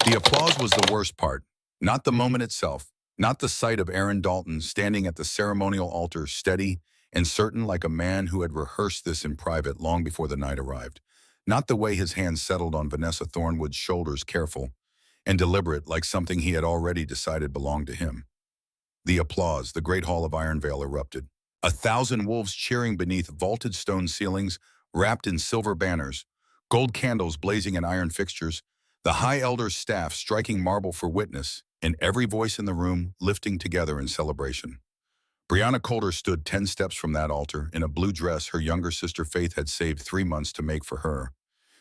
The applause was the worst part, not the moment itself, not the sight of Aaron Dalton standing at the ceremonial altar steady and certain like a man who had rehearsed this in private long before the night arrived, not the way his hands settled on Vanessa Thornwood's shoulders careful and deliberate like something he had already decided belonged to him. The applause, the great hall of Ironvale erupted. 1,000 wolves cheering beneath vaulted stone ceilings, wrapped in silver banners, gold candles blazing in iron fixtures, the High Elder's staff striking marble for witness, and every voice in the room lifting together in celebration. Brianna Coulter stood 10 steps from that altar in a blue dress her younger sister Faith had saved 3 months to make for her.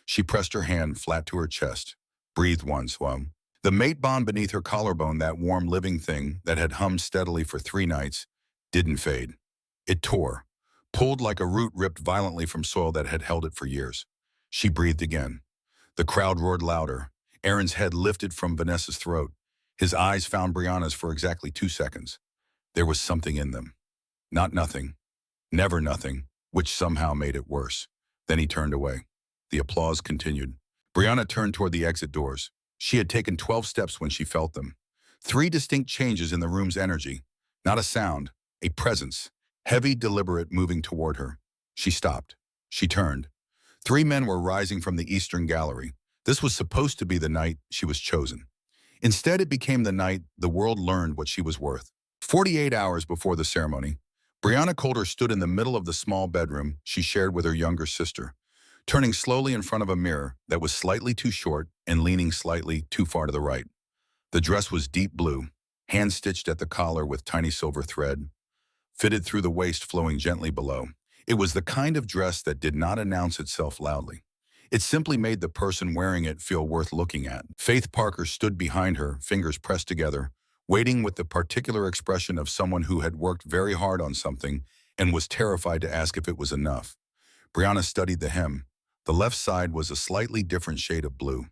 She pressed her hand flat to her chest, breathed once, the mate bond beneath her collarbone, that warm living thing that had hummed steadily for 3 nights, didn't fade. It tore, pulled like a root ripped violently from soil that had held it for years. She breathed again. The crowd roared louder. Aaron's head lifted from Vanessa's throat. His eyes found Brianna's for exactly 2 seconds. There was something in them. Not nothing. Never nothing, which somehow made it worse. Then he turned away. The applause continued. Brianna turned toward the exit doors. She had taken 12 steps when she felt them. 3 distinct changes in the room's energy. Not a sound, a presence. Heavy, deliberate, moving toward her. She stopped. She turned. 3 men were rising from the eastern gallery. This was supposed to be the night she was chosen. Instead, it became the night the world learned what she was worth. 48 hours before the ceremony, Brianna Coulter stood in the middle of the small bedroom she shared with her younger sister, turning slowly in front of a mirror that was slightly too short and leaning slightly too far to the right. The dress was deep blue, hand-stitched at the collar with tiny silver thread, fitted through the waist flowing gently below. It was the kind of dress that did not announce itself loudly. It simply made the person wearing it feel worth looking at. Faith Parker stood behind her, fingers pressed together, waiting with the particular expression of someone who had worked very hard on something and was terrified to ask if it was enough. Brianna studied the hem. The left side was a slightly different shade of blue.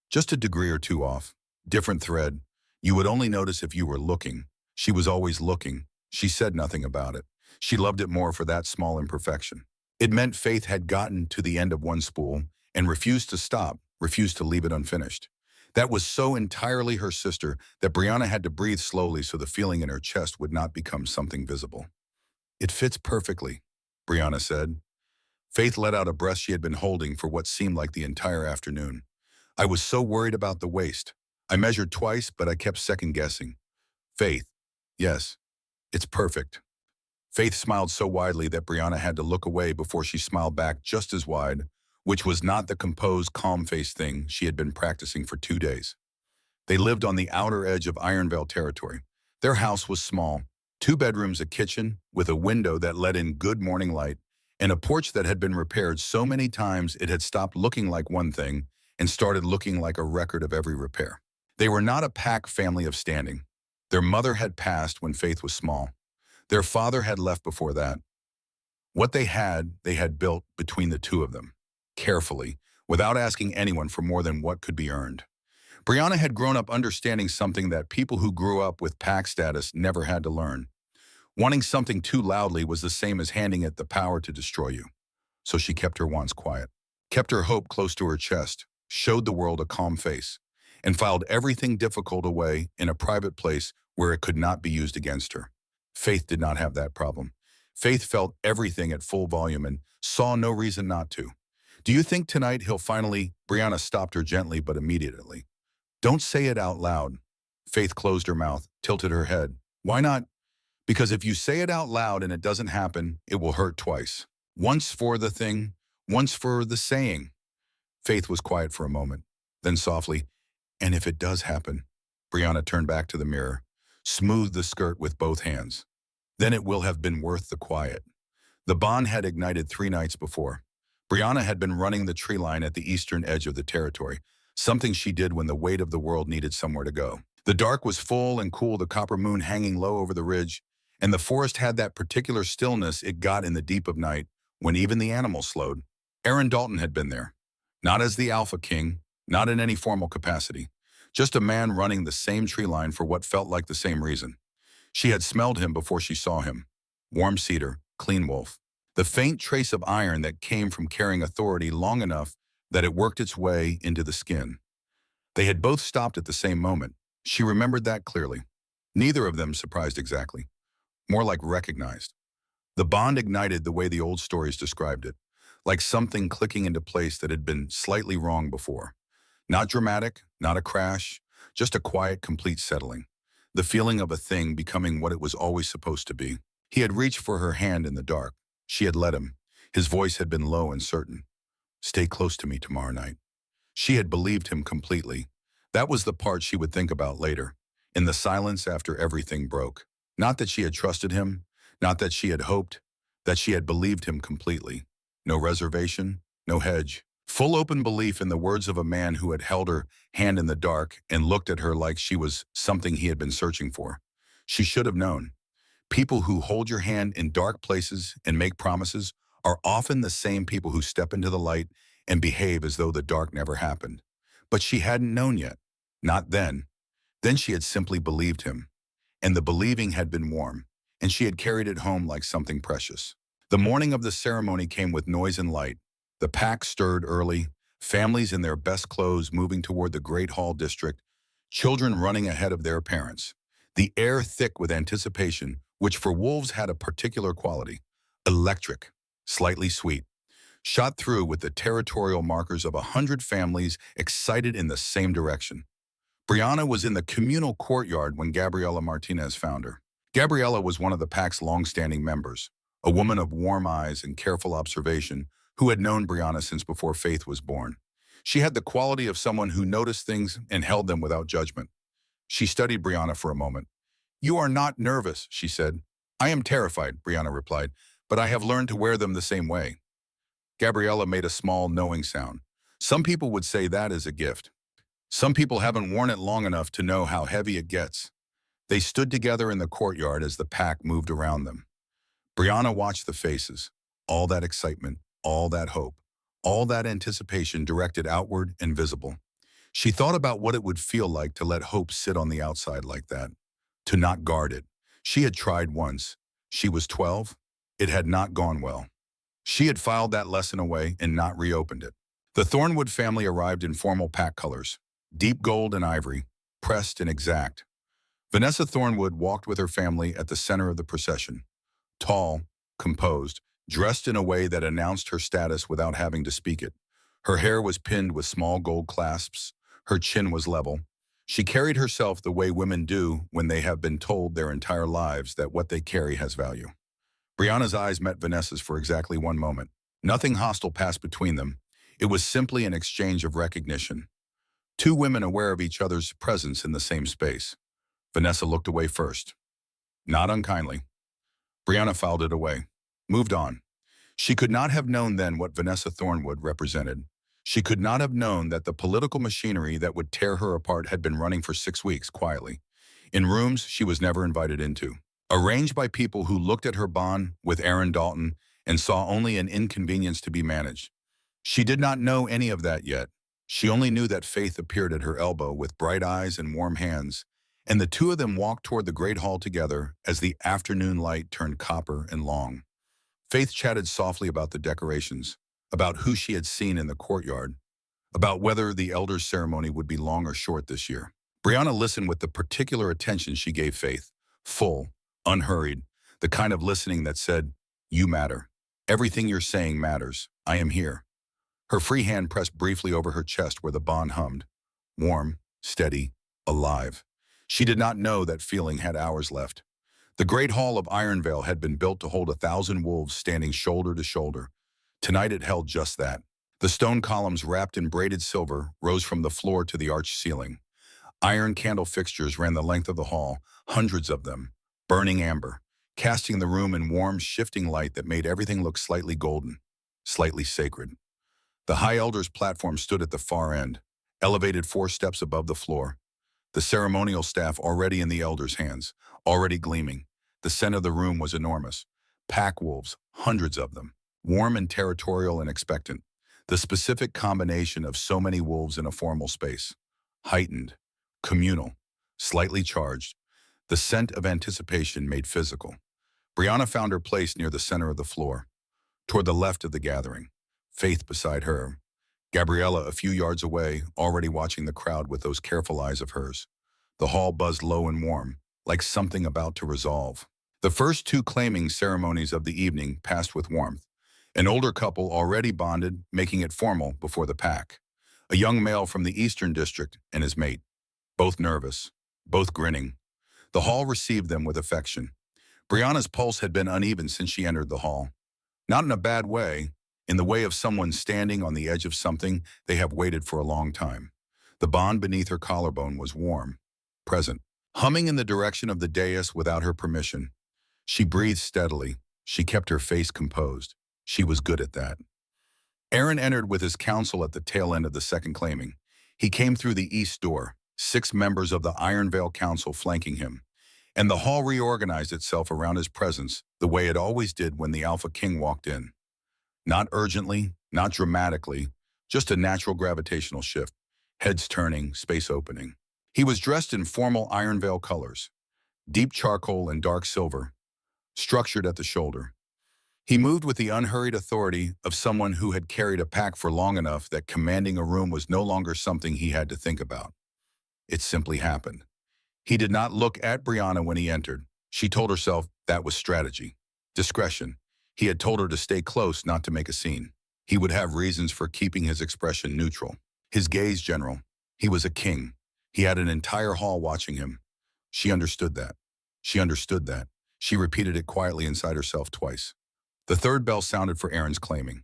Just a degree or two off. Different thread. You would only notice if you were looking. She was always looking. She said nothing about it. She loved it more for that small imperfection. It meant Faith had gotten to the end of one spool and refused to stop, refused to leave it unfinished. That was so entirely her sister that Brianna had to breathe slowly so the feeling in her chest would not become something visible. "It fits perfectly," Brianna said. Faith let out a breath she had been holding for what seemed like the entire afternoon. "I was so worried about the waist. I measured twice, but I kept second-guessing." "Faith, yes, it's perfect." Faith smiled so widely that Brianna had to look away before she smiled back just as wide, which was not the composed, calm-faced thing she had been practicing for 2 days. They lived on the outer edge of Ironvale territory. Their house was small, 2 bedrooms, a kitchen with a window that let in good morning light, and a porch that had been repaired so many times it had stopped looking like one thing and started looking like a record of every repair. They were not a pack family of standing. Their mother had passed when Faith was small. Their father had left before that. What they had built between the two of them, carefully, without asking anyone for more than what could be earned. Brianna had grown up understanding something that people who grew up with pack status never had to learn. Wanting something too loudly was the same as handing it the power to destroy you. So she kept her wants quiet, kept her hope close to her chest, showed the world a calm face, and filed everything difficult away in a private place where it could not be used against her. Faith did not have that problem. Faith felt everything at full volume and saw no reason not to. "Do you think tonight he'll finally—" Brianna stopped her gently but immediately. "Don't say it out loud." Faith closed her mouth, tilted her head. "Why not?" "Because if you say it out loud and it doesn't happen, it will hurt twice. Once for the thing, once for the saying." Faith was quiet for a moment. Then softly, "And if it does happen?" Brianna turned back to the mirror, smoothed the skirt with both hands. "Then it will have been worth the quiet." The bond had ignited 3 nights before. Brianna had been running the tree line at the eastern edge of the territory, something she did when the weight of the world needed somewhere to go. The dark was full and cool, the copper moon hanging low over the ridge, and the forest had that particular stillness it got in the deep of night when even the animals slowed. Aaron Dalton had been there, not as the Alpha King, not in any formal capacity, just a man running the same tree line for what felt like the same reason. She had smelled him before she saw him. Warm cedar, clean wolf. The faint trace of iron that came from carrying authority long enough that it worked its way into the skin. They had both stopped at the same moment. She remembered that clearly. Neither of them surprised exactly, more like recognized. The bond ignited the way the old stories described it, like something clicking into place that had been slightly wrong before. Not dramatic, not a crash, just a quiet, complete settling. The feeling of a thing becoming what it was always supposed to be. He had reached for her hand in the dark. She had let him. His voice had been low and certain. Stay close to me tomorrow night. She had believed him completely. That was the part she would think about later, in the silence after everything broke. Not that she had trusted him, not that she had hoped, that she had believed him completely. No reservation, no hedge. Full open belief in the words of a man who had held her hand in the dark and looked at her like she was something he had been searching for. She should have known. People who hold your hand in dark places and make promises are often the same people who step into the light and behave as though the dark never happened. But she hadn't known yet. Not then. Then she had simply believed him. And the believing had been warm, and she had carried it home like something precious. The morning of the ceremony came with noise and light. The pack stirred early, families in their best clothes moving toward the Great Hall district, children running ahead of their parents. The air thick with anticipation, which for wolves had a particular quality. Electric, slightly sweet. Shot through with the territorial markers of 100 families excited in the same direction. Brianna was in the communal courtyard when Gabriela Martinez found her. Gabriela was one of the pack's long-standing members, a woman of warm eyes and careful observation who had known Brianna since before Faith was born. She had the quality of someone who noticed things and held them without judgment. She studied Brianna for a moment. "You are not nervous," she said. "I am terrified," Brianna replied, "but I have learned to wear them the same way." Gabriella made a small, knowing sound. Some people would say that is a gift. Some people haven't worn it long enough to know how heavy it gets. They stood together in the courtyard as the pack moved around them. Brianna watched the faces, all that excitement, all that hope, all that anticipation directed outward and visible. She thought about what it would feel like to let hope sit on the outside like that, to not guard it. She had tried once. She was 12. It had not gone well. She had filed that lesson away and not reopened it. The Thornwood family arrived in formal pack colors, deep gold and ivory, pressed and exact. Vanessa Thornwood walked with her family at the center of the procession. Tall, composed, dressed in a way that announced her status without having to speak it. Her hair was pinned with small gold clasps. Her chin was level. She carried herself the way women do when they have been told their entire lives that what they carry has value. Brianna's eyes met Vanessa's for exactly one moment. Nothing hostile passed between them. It was simply an exchange of recognition. Two women aware of each other's presence in the same space. Vanessa looked away first. Not unkindly. Brianna filed it away. Moved on. She could not have known then what Vanessa Thornwood represented. She could not have known that the political machinery that would tear her apart had been running for 6 weeks quietly, in rooms she was never invited into, arranged by people who looked at her bond with Aaron Dalton and saw only an inconvenience to be managed. She did not know any of that yet. She only knew that Faith appeared at her elbow with bright eyes and warm hands, and the two of them walked toward the Great Hall together as the afternoon light turned copper and long. Faith chatted softly about the decorations, about who she had seen in the courtyard, about whether the elders' ceremony would be long or short this year. Brianna listened with the particular attention she gave Faith, full, unhurried, the kind of listening that said, "You matter. Everything you're saying matters. I am here." Her free hand pressed briefly over her chest where the bond hummed, warm, steady, alive. She did not know that feeling had hours left. The Great Hall of Ironvale had been built to hold 1,000 wolves standing shoulder to shoulder. Tonight it held just that. The stone columns wrapped in braided silver rose from the floor to the arched ceiling. Iron candle fixtures ran the length of the hall, hundreds of them, burning amber, casting the room in warm, shifting light that made everything look slightly golden, slightly sacred. The High Elder's platform stood at the far end, elevated 4 steps above the floor. The ceremonial staff already in the Elder's hands, already gleaming. The scent of the room was enormous. Pack wolves, hundreds of them, warm and territorial and expectant. The specific combination of so many wolves in a formal space. Heightened, communal, slightly charged. The scent of anticipation made physical. Brianna found her place near the center of the floor, toward the left of the gathering, Faith beside her, Gabriella, a few yards away, already watching the crowd with those careful eyes of hers. The hall buzzed low and warm, like something about to resolve. The first two claiming ceremonies of the evening passed with warmth. An older couple already bonded, making it formal before the pack. A young male from the Eastern District and his mate, both nervous, both grinning. The hall received them with affection. Brianna's pulse had been uneven since she entered the hall. Not in a bad way, in the way of someone standing on the edge of something they have waited for a long time. The bond beneath her collarbone was warm, present, humming in the direction of the dais without her permission. She breathed steadily. She kept her face composed. She was good at that. Aaron entered with his counsel at the tail end of the second claiming. He came through the east door, 6 members of the Iron Veil Council flanking him. And the hall reorganized itself around his presence the way it always did when the Alpha King walked in. Not urgently, not dramatically, just a natural gravitational shift. Heads turning, space opening. He was dressed in formal Iron Veil colors, deep charcoal and dark silver, structured at the shoulder. He moved with the unhurried authority of someone who had carried a pack for long enough that commanding a room was no longer something he had to think about. It simply happened. He did not look at Brianna when he entered. She told herself that was strategy, discretion. He had told her to stay close, not to make a scene. He would have reasons for keeping his expression neutral. His gaze general. He was a king. He had an entire hall watching him. She understood that. She understood that. She repeated it quietly inside herself twice. The third bell sounded for Aaron's claiming.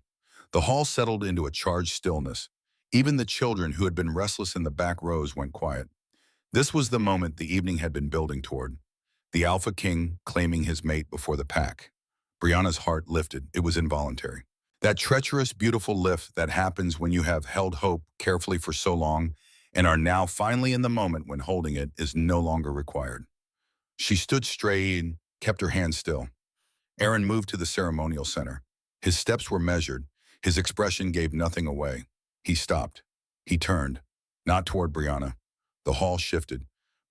The hall settled into a charged stillness. Even the children who had been restless in the back rows went quiet. This was the moment the evening had been building toward. The Alpha King claiming his mate before the pack. Brianna's heart lifted. It was involuntary. That treacherous, beautiful lift that happens when you have held hope carefully for so long and are now finally in the moment when holding it is no longer required. She stood straight and kept her hand still. Aaron moved to the ceremonial center. His steps were measured. His expression gave nothing away. He stopped. He turned, not toward Brianna. The hall shifted.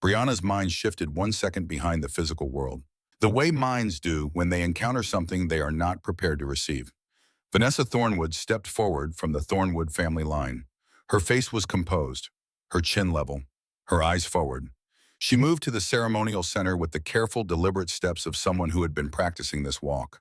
Brianna's mind shifted 1 second behind the physical world. The way minds do when they encounter something they are not prepared to receive. Vanessa Thornwood stepped forward from the Thornwood family line. Her face was composed, her chin level, her eyes forward. She moved to the ceremonial center with the careful, deliberate steps of someone who had been practicing this walk.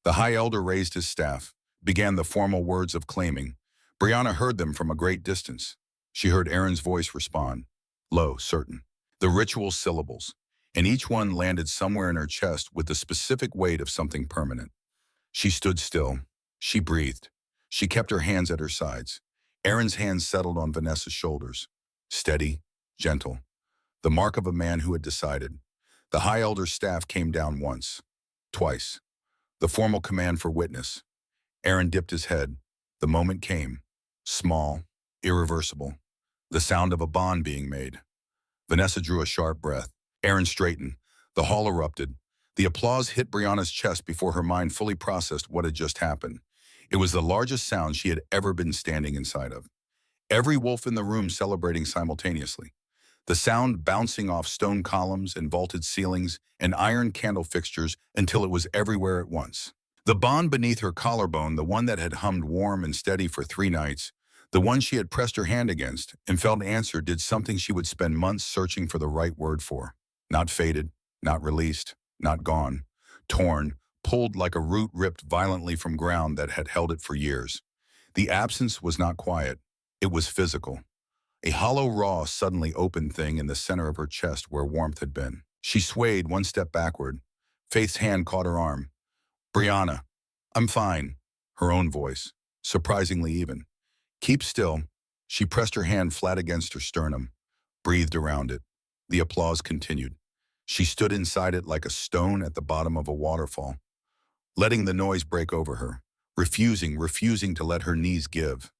The High Elder raised his staff, began the formal words of claiming. Brianna heard them from a great distance. She heard Aaron's voice respond, low, certain. The ritual syllables, and each one landed somewhere in her chest with the specific weight of something permanent. She stood still. She breathed. She kept her hands at her sides. Aaron's hands settled on Vanessa's shoulders. Steady, gentle. The mark of a man who had decided. The High Elder's staff came down once, twice. The formal command for witness. Aaron dipped his head. The moment came. Small, irreversible. The sound of a bond being made. Vanessa drew a sharp breath. Aaron straightened. The hall erupted. The applause hit Brianna's chest before her mind fully processed what had just happened. It was the largest sound she had ever been standing inside of. Every wolf in the room celebrating simultaneously. The sound bouncing off stone columns and vaulted ceilings and iron candle fixtures until it was everywhere at once. The bond beneath her collarbone, the one that had hummed warm and steady for 3 nights, the one she had pressed her hand against and felt answer, did something she would spend months searching for the right word for. Not faded, not released, not gone. Torn, pulled like a root ripped violently from ground that had held it for years. The absence was not quiet. It was physical. A hollow, raw, suddenly open thing in the center of her chest where warmth had been. She swayed 1 step backward. Faith's hand caught her arm. Brianna, I'm fine. Her own voice, surprisingly even. Keep still. She pressed her hand flat against her sternum, breathed around it. The applause continued. She stood inside it like a stone at the bottom of a waterfall, letting the noise break over her, refusing to let her knees give.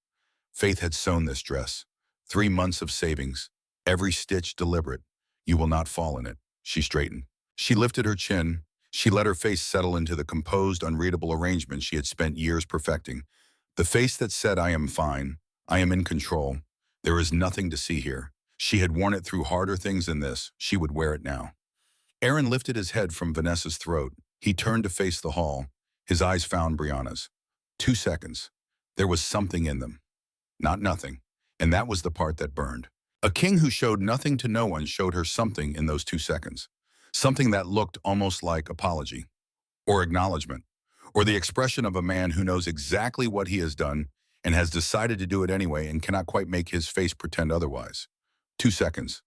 Faith had sewn this dress. 3 months of savings, every stitch deliberate. You will not fall in it. She straightened. She lifted her chin. She let her face settle into the composed, unreadable arrangement she had spent years perfecting. The face that said, I am fine. I am in control. There is nothing to see here. She had worn it through harder things than this. She would wear it now. Aaron lifted his head from Vanessa's throat. He turned to face the hall. His eyes found Brianna's. 2 seconds. There was something in them. not nothing. And that was the part that burned. A king who showed nothing to no one showed her something in those 2 seconds. Something that looked almost like apology, or acknowledgement, or the expression of a man who knows exactly what he has done and has decided to do it anyway and cannot quite make his face pretend otherwise. 2 seconds.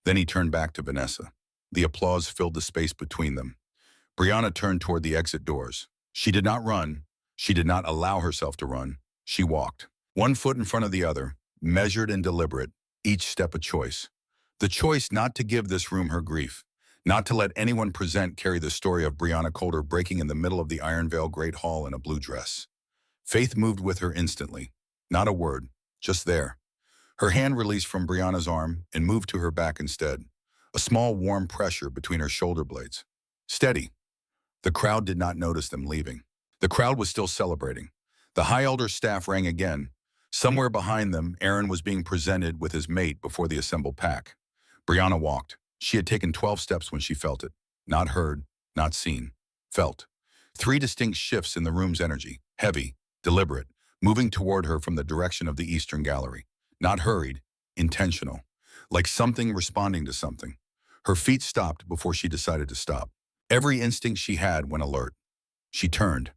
Then he turned back to Vanessa. The applause filled the space between them. Brianna turned toward the exit doors. She did not run. She did not allow herself to run. She walked, one foot in front of the other, measured and deliberate, each step a choice. The choice not to give this room her grief, not to let anyone present carry the story of Brianna Coulter breaking in the middle of the Iron Veil Great Hall in a blue dress. Faith moved with her instantly. Not a word, just there. Her hand released from Brianna's arm and moved to her back instead, a small warm pressure between her shoulder blades. Steady. The crowd did not notice them leaving. The crowd was still celebrating. The High Elder's staff rang again. Somewhere behind them, Aaron was being presented with his mate before the assembled pack. Brianna walked. She had taken 12 steps when she felt it. Not heard, not seen. Felt. 3 distinct shifts in the room's energy. Heavy, deliberate, moving toward her from the direction of the Eastern Gallery. Not hurried, intentional. Like something responding to something. Her feet stopped before she decided to stop. Every instinct she had went alert. She turned.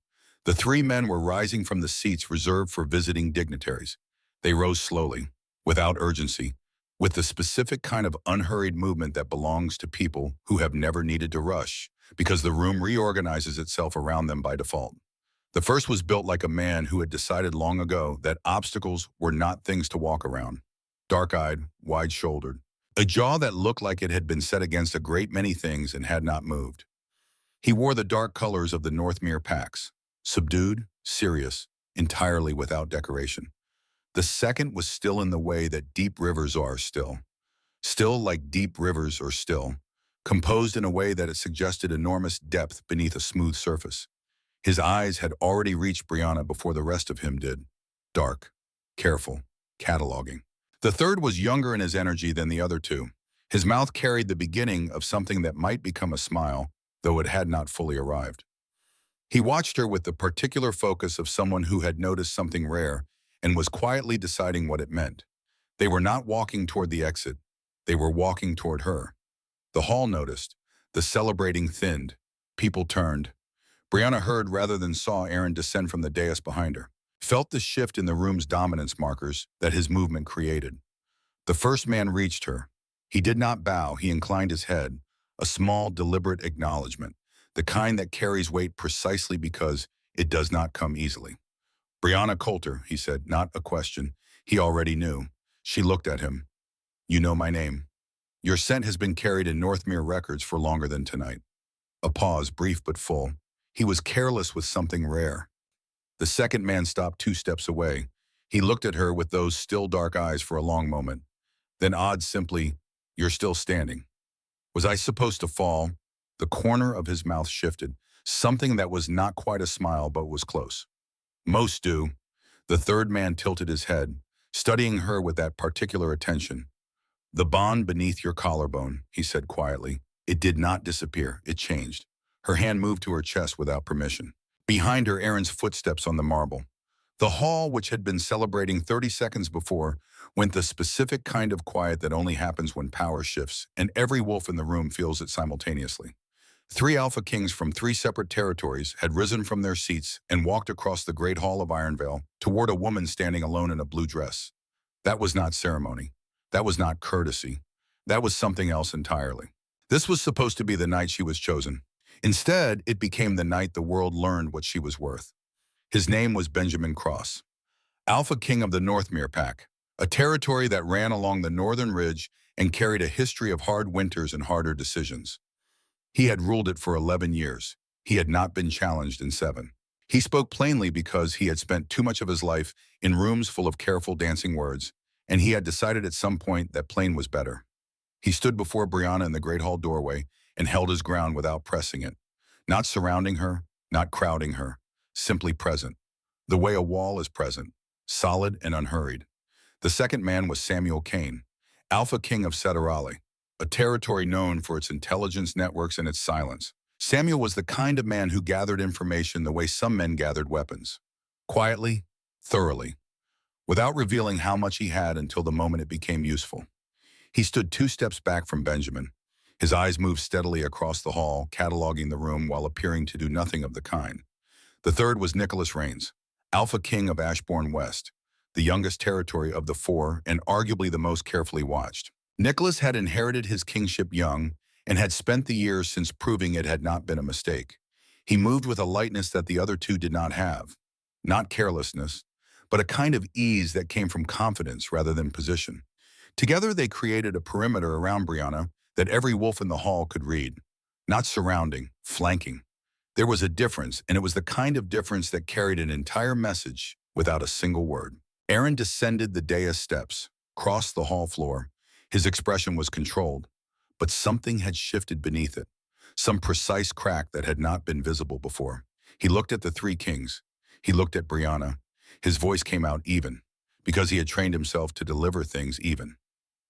The 3 men were rising from the seats reserved for visiting dignitaries. They rose slowly, without urgency, with the specific kind of unhurried movement that belongs to people who have never needed to rush, because the room reorganizes itself around them by default. The first was built like a man who had decided long ago that obstacles were not things to walk around. Dark-eyed, wide-shouldered, a jaw that looked like it had been set against a great many things and had not moved. He wore the dark colors of the Northmere packs, subdued, serious, entirely without decoration. The second was still in the way that deep rivers are still. Still like deep rivers are still, composed in a way that it suggested enormous depth beneath a smooth surface. His eyes had already reached Brianna before the rest of him did. Dark, careful, cataloging. The third was younger in his energy than the other 2. His mouth carried the beginning of something that might become a smile, though it had not fully arrived. He watched her with the particular focus of someone who had noticed something rare and was quietly deciding what it meant. They were not walking toward the exit. They were walking toward her. The hall noticed. The celebrating thinned. People turned. Brianna heard rather than saw Aaron descend from the dais behind her, felt the shift in the room's dominance markers that his movement created. The first man reached her. He did not bow, he inclined his head, a small, deliberate acknowledgement, the kind that carries weight precisely because it does not come easily. Brianna Coulter, he said, not a question. He already knew. She looked at him. You know my name. Your scent has been carried in Northmere records for longer than tonight. A pause, brief but full. He was careless with something rare. The second man stopped 2 steps away. He looked at her with those still dark eyes for a long moment. Then odd simply, you're still standing. Was I supposed to fall? The corner of his mouth shifted, something that was not quite a smile but was close. Most do. The third man tilted his head, studying her with that particular attention. The bond beneath your collarbone, he said quietly. It did not disappear, it changed. Her hand moved to her chest without permission. Behind her, Aaron's footsteps on the marble. The hall, which had been celebrating 30 seconds before, went the specific kind of quiet that only happens when power shifts, and every wolf in the room feels it simultaneously. 3 Alpha Kings from 3 separate territories had risen from their seats and walked across the Great Hall of Ironvale toward a woman standing alone in a blue dress. That was not ceremony. That was not courtesy. That was something else entirely. This was supposed to be the night she was chosen. Instead, it became the night the world learned what she was worth. His name was Benjamin Cross, Alpha King of the Northmere Pack, a territory that ran along the northern ridge and carried a history of hard winters and harder decisions. He had ruled it for 11 years. He had not been challenged in 7. He spoke plainly because he had spent too much of his life in rooms full of careful dancing words, and he had decided at some point that plain was better. He stood before Brianna in the Great Hall doorway and held his ground without pressing it, not surrounding her, not crowding her, simply present, the way a wall is present, solid and unhurried. The second man was Samuel Kane, Alpha King of Setarali, a territory known for its intelligence networks and its silence. Samuel was the kind of man who gathered information the way some men gathered weapons. Quietly, thoroughly. without revealing how much he had until the moment it became useful. He stood 2 steps back from Benjamin. His eyes moved steadily across the hall, cataloging the room while appearing to do nothing of the kind. The third was Nicholas Rains, Alpha King of Ashbourne West, the youngest territory of the four and arguably the most carefully watched. Nicholas had inherited his kingship young and had spent the years since proving it had not been a mistake. He moved with a lightness that the other two did not have. Not carelessness, but a kind of ease that came from confidence rather than position. Together they created a perimeter around Brianna that every wolf in the hall could read. Not surrounding, flanking. There was a difference, and it was the kind of difference that carried an entire message without a single word. Aaron descended the dais steps, crossed the hall floor. His expression was controlled, but something had shifted beneath it, some precise crack that had not been visible before. He looked at the three kings. He looked at Brianna. His voice came out even, because he had trained himself to deliver things even.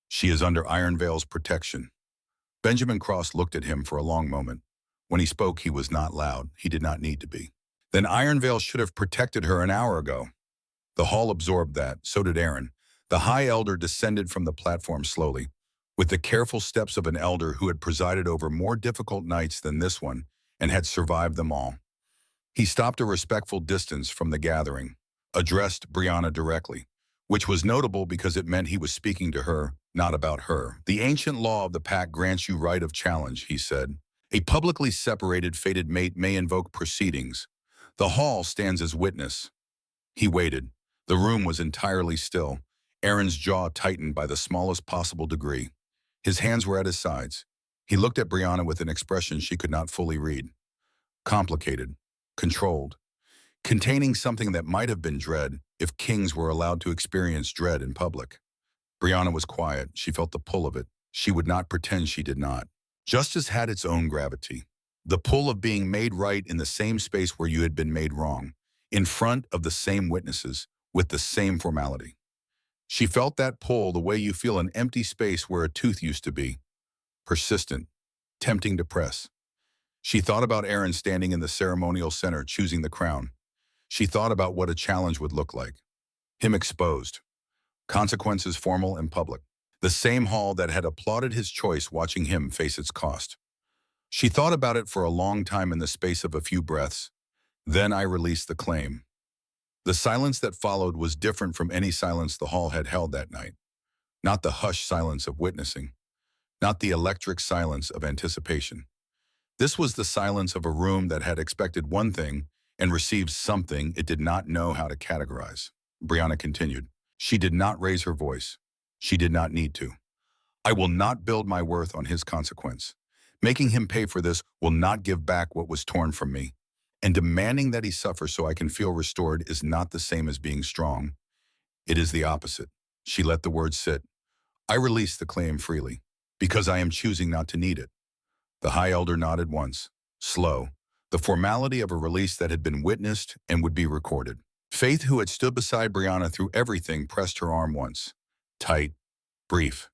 She is under Iron Veil's protection. Benjamin Cross looked at him for a long moment. When he spoke, he was not loud. He did not need to be. Then Iron Veil should have protected her an hour ago. The hall absorbed that, so did Aaron. The High Elder descended from the platform slowly, with the careful steps of an elder who had presided over more difficult nights than this one and had survived them all. He stopped a respectful distance from the gathering, addressed Brianna directly, which was notable because it meant he was speaking to her, not about her. The ancient law of the pack grants you right of challenge, he said. A publicly separated fated mate may invoke proceedings. The hall stands as witness. He waited. The room was entirely still. Aaron's jaw tightened by the smallest possible degree. His hands were at his sides. He looked at Brianna with an expression she could not fully read. Complicated, controlled, containing something that might have been dread if kings were allowed to experience dread in public. Brianna was quiet. She felt the pull of it. She would not pretend she did not. Justice had its own gravity. The pull of being made right in the same space where you had been made wrong, in front of the same witnesses, with the same formality. She felt that pull the way you feel an empty space where a tooth used to be. Persistent, tempting to press. She thought about Aaron standing in the ceremonial center choosing the crown. She thought about what a challenge would look like. Him exposed. Consequences formal and public. The same hall that had applauded his choice watching him face its cost. She thought about it for a long time in the space of a few breaths. Then I released the claim. The silence that followed was different from any silence the hall had held that night. Not the hushed silence of witnessing. Not the electric silence of anticipation. This was the silence of a room that had expected one thing and received something it did not know how to categorize. Brianna continued. She did not raise her voice. She did not need to. I will not build my worth on his consequence. Making him pay for this will not give back what was torn from me. And demanding that he suffer so I can feel restored is not the same as being strong. It is the opposite. She let the words sit. I release the claim freely, because I am choosing not to need it. The High Elder nodded once, slow, the formality of a release that had been witnessed and would be recorded. Faith, who had stood beside Brianna through everything, pressed her arm once. Tight, brief.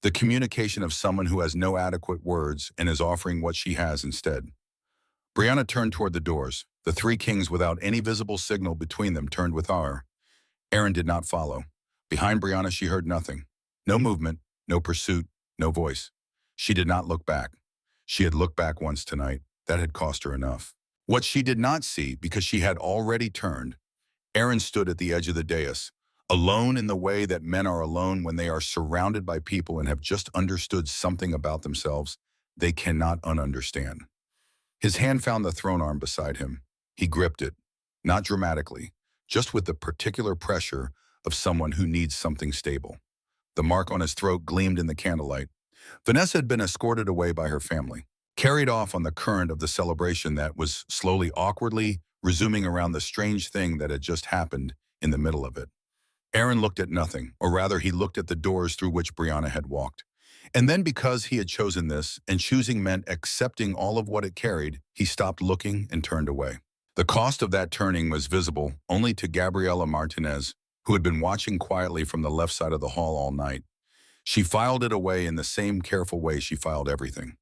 The communication of someone who has no adequate words and is offering what she has instead. Brianna turned toward the doors. The three kings, without any visible signal between them, turned with her. Aaron did not follow. Behind Brianna she heard nothing. No movement, no pursuit, no voice. She did not look back. She had looked back once tonight. That had cost her enough. What she did not see, because she had already turned, Aaron stood at the edge of the dais, alone in the way that men are alone when they are surrounded by people and have just understood something about themselves they cannot ununderstand. His hand found the throne arm beside him. He gripped it, not dramatically, just with the particular pressure of someone who needs something stable. The mark on his throat gleamed in the candlelight. Vanessa had been escorted away by her family, carried off on the current of the celebration that was slowly, awkwardly resuming around the strange thing that had just happened in the middle of it. Aaron looked at nothing, or rather he looked at the doors through which Brianna had walked. And then, because he had chosen this, and choosing meant accepting all of what it carried, he stopped looking and turned away. The cost of that turning was visible only to Gabriela Martinez, who had been watching quietly from the left side of the hall all night. She filed it away in the same careful way she filed everything.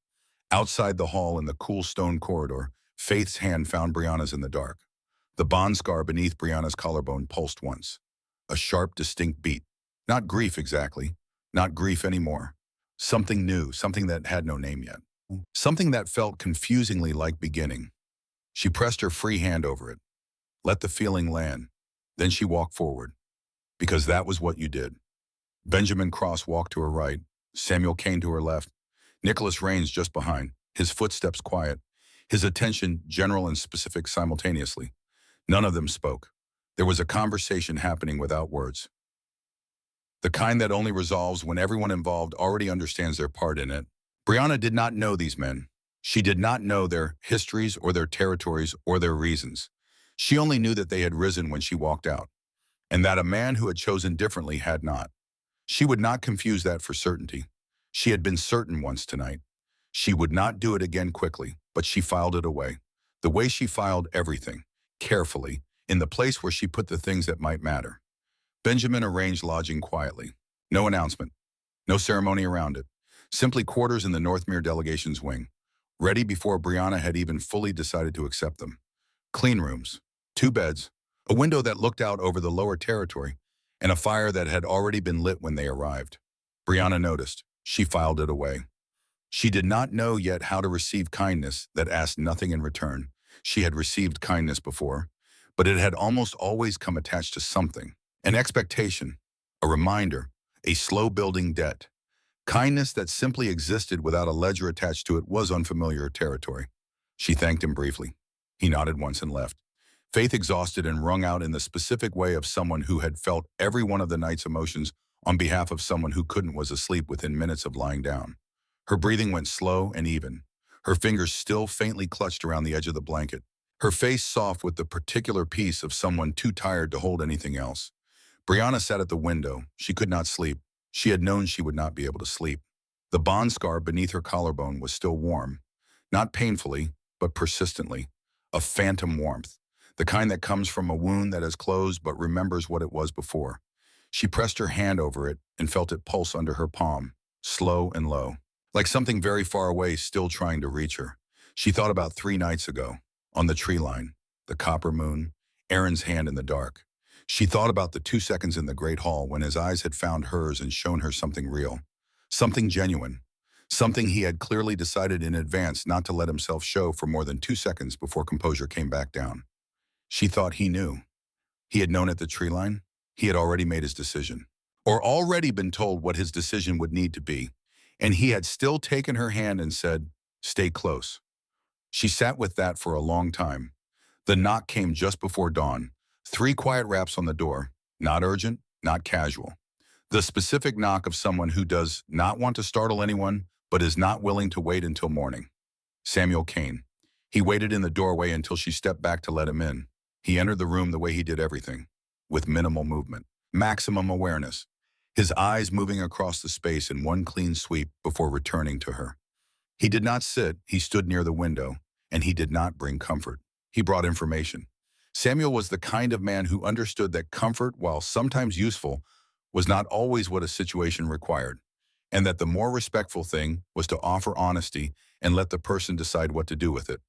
Outside the hall in the cool stone corridor, Faith's hand found Brianna's in the dark. The bond scar beneath Brianna's collarbone pulsed once. A sharp, distinct beat. Not grief exactly. Not grief anymore. Something new, something that had no name yet. Something that felt confusingly like beginning. She pressed her free hand over it. Let the feeling land. Then she walked forward. Because that was what you did. Benjamin Cross walked to her right. Samuel Kane to her left. Nicholas Rains just behind. His footsteps quiet. His attention general and specific simultaneously. None of them spoke. There was a conversation happening without words. The kind that only resolves when everyone involved already understands their part in it. Brianna did not know these men. She did not know their histories or their territories or their reasons. She only knew that they had risen when she walked out, and that a man who had chosen differently had not. She would not confuse that for certainty. She had been certain once tonight. She would not do it again quickly, but she filed it away. The way she filed everything, carefully, in the place where she put the things that might matter. Benjamin arranged lodging quietly. No announcement. No ceremony around it. Simply quarters in the Northmere delegation's wing. Ready before Brianna had even fully decided to accept them. Clean rooms. 2 beds. A window that looked out over the lower territory. And a fire that had already been lit when they arrived. Brianna noticed. She filed it away. She did not know yet how to receive kindness that asked nothing in return. She had received kindness before, but it had almost always come attached to something. An expectation, a reminder, a slow-building debt. Kindness that simply existed without a ledger attached to it was unfamiliar territory. She thanked him briefly. He nodded once and left. Faith exhausted and wrung out in the specific way of someone who had felt every one of the night's emotions on behalf of someone who couldn't was asleep within minutes of lying down. Her breathing went slow and even. Her fingers still faintly clutched around the edge of the blanket. Her face soft with the particular peace of someone too tired to hold anything else. Brianna sat at the window. She could not sleep. She had known she would not be able to sleep. The bond scar beneath her collarbone was still warm. Not painfully, but persistently. A phantom warmth. The kind that comes from a wound that has closed but remembers what it was before. She pressed her hand over it and felt it pulse under her palm, slow and low. Like something very far away still trying to reach her. She thought about 3 nights ago, on the tree line, the copper moon, Aaron's hand in the dark. She thought about the 2 seconds in the great hall when his eyes had found hers and shown her something real, something genuine, something he had clearly decided in advance not to let himself show for more than 2 seconds before composure came back down. She thought he knew. He had known at the tree line. He had already made his decision, or already been told what his decision would need to be, and he had still taken her hand and said, "Stay close." She sat with that for a long time. The knock came just before dawn. 3 quiet raps on the door, not urgent, not casual. The specific knock of someone who does not want to startle anyone, but is not willing to wait until morning. Samuel Kane. He waited in the doorway until she stepped back to let him in. He entered the room the way he did everything, with minimal movement, maximum awareness, his eyes moving across the space in one clean sweep before returning to her. He did not sit, he stood near the window, and he did not bring comfort. He brought information. Samuel was the kind of man who understood that comfort, while sometimes useful, was not always what a situation required, and that the more respectful thing was to offer honesty and let the person decide what to do with it.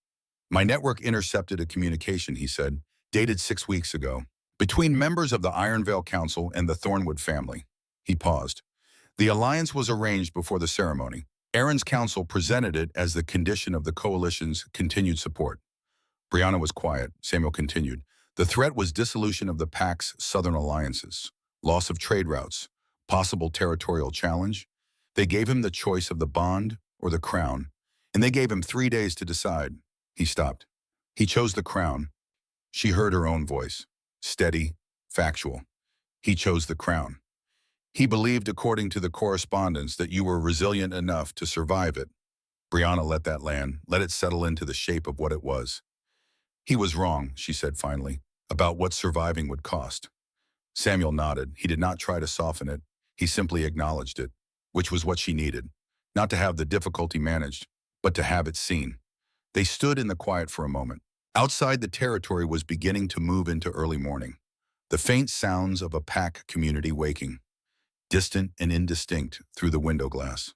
My network intercepted a communication, he said, dated 6 weeks ago, between members of the Ironvale Council and the Thornwood family. He paused. The alliance was arranged before the ceremony. Aaron's council presented it as the condition of the coalition's continued support. Brianna was quiet. Samuel continued. The threat was dissolution of the Pact's southern alliances, loss of trade routes, possible territorial challenge. They gave him the choice of the bond or the crown, and they gave him 3 days to decide. He stopped. He chose the crown. She heard her own voice, steady, factual. He chose the crown. He believed, according to the correspondence, that you were resilient enough to survive it. Brianna let that land, let it settle into the shape of what it was. He was wrong, she said finally, about what surviving would cost. Samuel nodded. He did not try to soften it. He simply acknowledged it, which was what she needed. Not to have the difficulty managed, but to have it seen. They stood in the quiet for a moment. Outside, the territory was beginning to move into early morning. The faint sounds of a pack community waking, distant and indistinct through the window glass.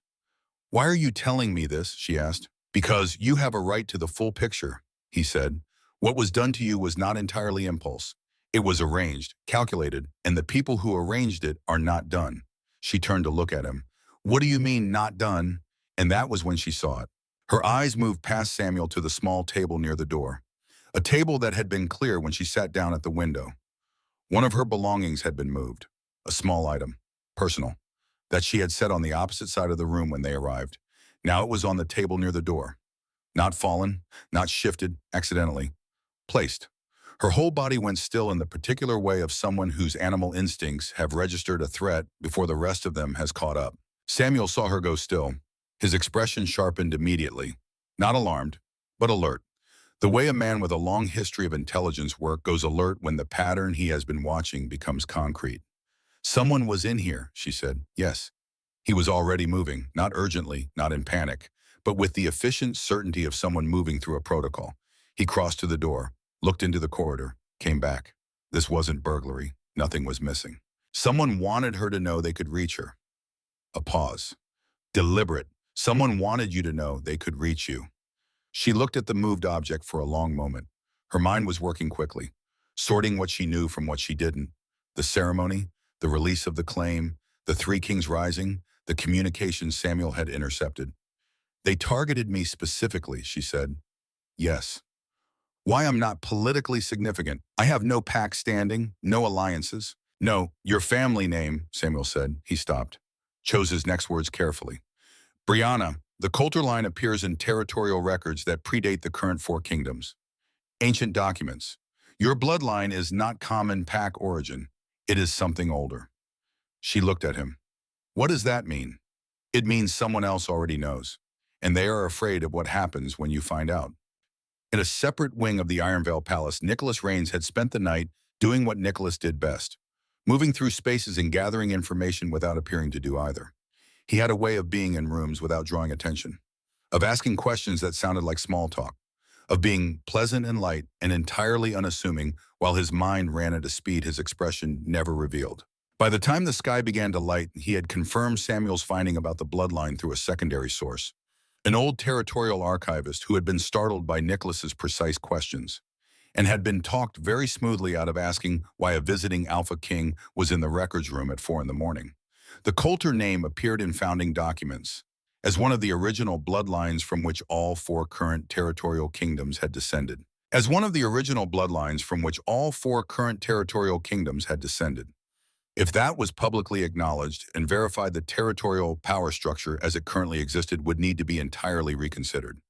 Why are you telling me this? She asked. Because you have a right to the full picture, he said. What was done to you was not entirely impulse. It was arranged, calculated, and the people who arranged it are not done. She turned to look at him. What do you mean, not done? And that was when she saw it. Her eyes moved past Samuel to the small table near the door. A table that had been clear when she sat down at the window. One of her belongings had been moved. A small item, personal, that she had set on the opposite side of the room when they arrived. Now it was on the table near the door. Not fallen, not shifted, accidentally. Placed. Her whole body went still in the particular way of someone whose animal instincts have registered a threat before the rest of them has caught up. Samuel saw her go still. His expression sharpened immediately. Not alarmed, but alert. The way a man with a long history of intelligence work goes alert when the pattern he has been watching becomes concrete. Someone was in here, she said. Yes. He was already moving, not urgently, not in panic, but with the efficient certainty of someone moving through a protocol. He crossed to the door, looked into the corridor, came back. This wasn't burglary. Nothing was missing. Someone wanted her to know they could reach her. A pause. Deliberate. Someone wanted you to know they could reach you. She looked at the moved object for a long moment. Her mind was working quickly, sorting what she knew from what she didn't. The ceremony, the release of the claim, the Three Kings Rising, the communications Samuel had intercepted. They targeted me specifically, she said. Yes. Why I'm not politically significant. I have no pact standing, no alliances. No, your family name, Samuel said. He stopped, chose his next words carefully. Brianna, the Coulter line appears in territorial records that predate the current four kingdoms. Ancient documents. Your bloodline is not common pack origin. It is something older. She looked at him. What does that mean? It means someone else already knows, and they are afraid of what happens when you find out. In a separate wing of the Ironvale Palace, Nicholas Rains had spent the night doing what Nicholas did best, moving through spaces and gathering information without appearing to do either. He had a way of being in rooms without drawing attention, of asking questions that sounded like small talk, of being pleasant and light and entirely unassuming while his mind ran at a speed his expression never revealed. By the time the sky began to light, he had confirmed Samuel's finding about the bloodline through a secondary source, an old territorial archivist who had been startled by Nicholas's precise questions and had been talked very smoothly out of asking why a visiting Alpha King was in the records room at 4 a.m. The Coulter name appeared in founding documents as one of the original bloodlines from which all four current territorial kingdoms had descended. As one of the original bloodlines from which all four current territorial kingdoms had descended. If that was publicly acknowledged and verified, the territorial power structure as it currently existed would need to be entirely reconsidered.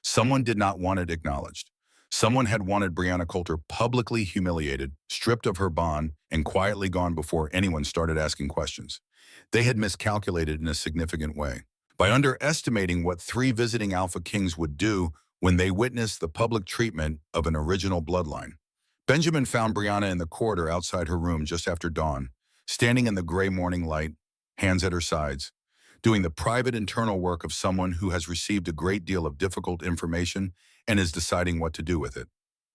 Someone did not want it acknowledged. Someone had wanted Brianna Coulter publicly humiliated, stripped of her bond, and quietly gone before anyone started asking questions. They had miscalculated in a significant way by underestimating what 3 visiting Alpha Kings would do when they witnessed the public treatment of an original bloodline. Benjamin found Brianna in the corridor outside her room just after dawn, standing in the gray morning light, hands at her sides, doing the private internal work of someone who has received a great deal of difficult information and is deciding what to do with it.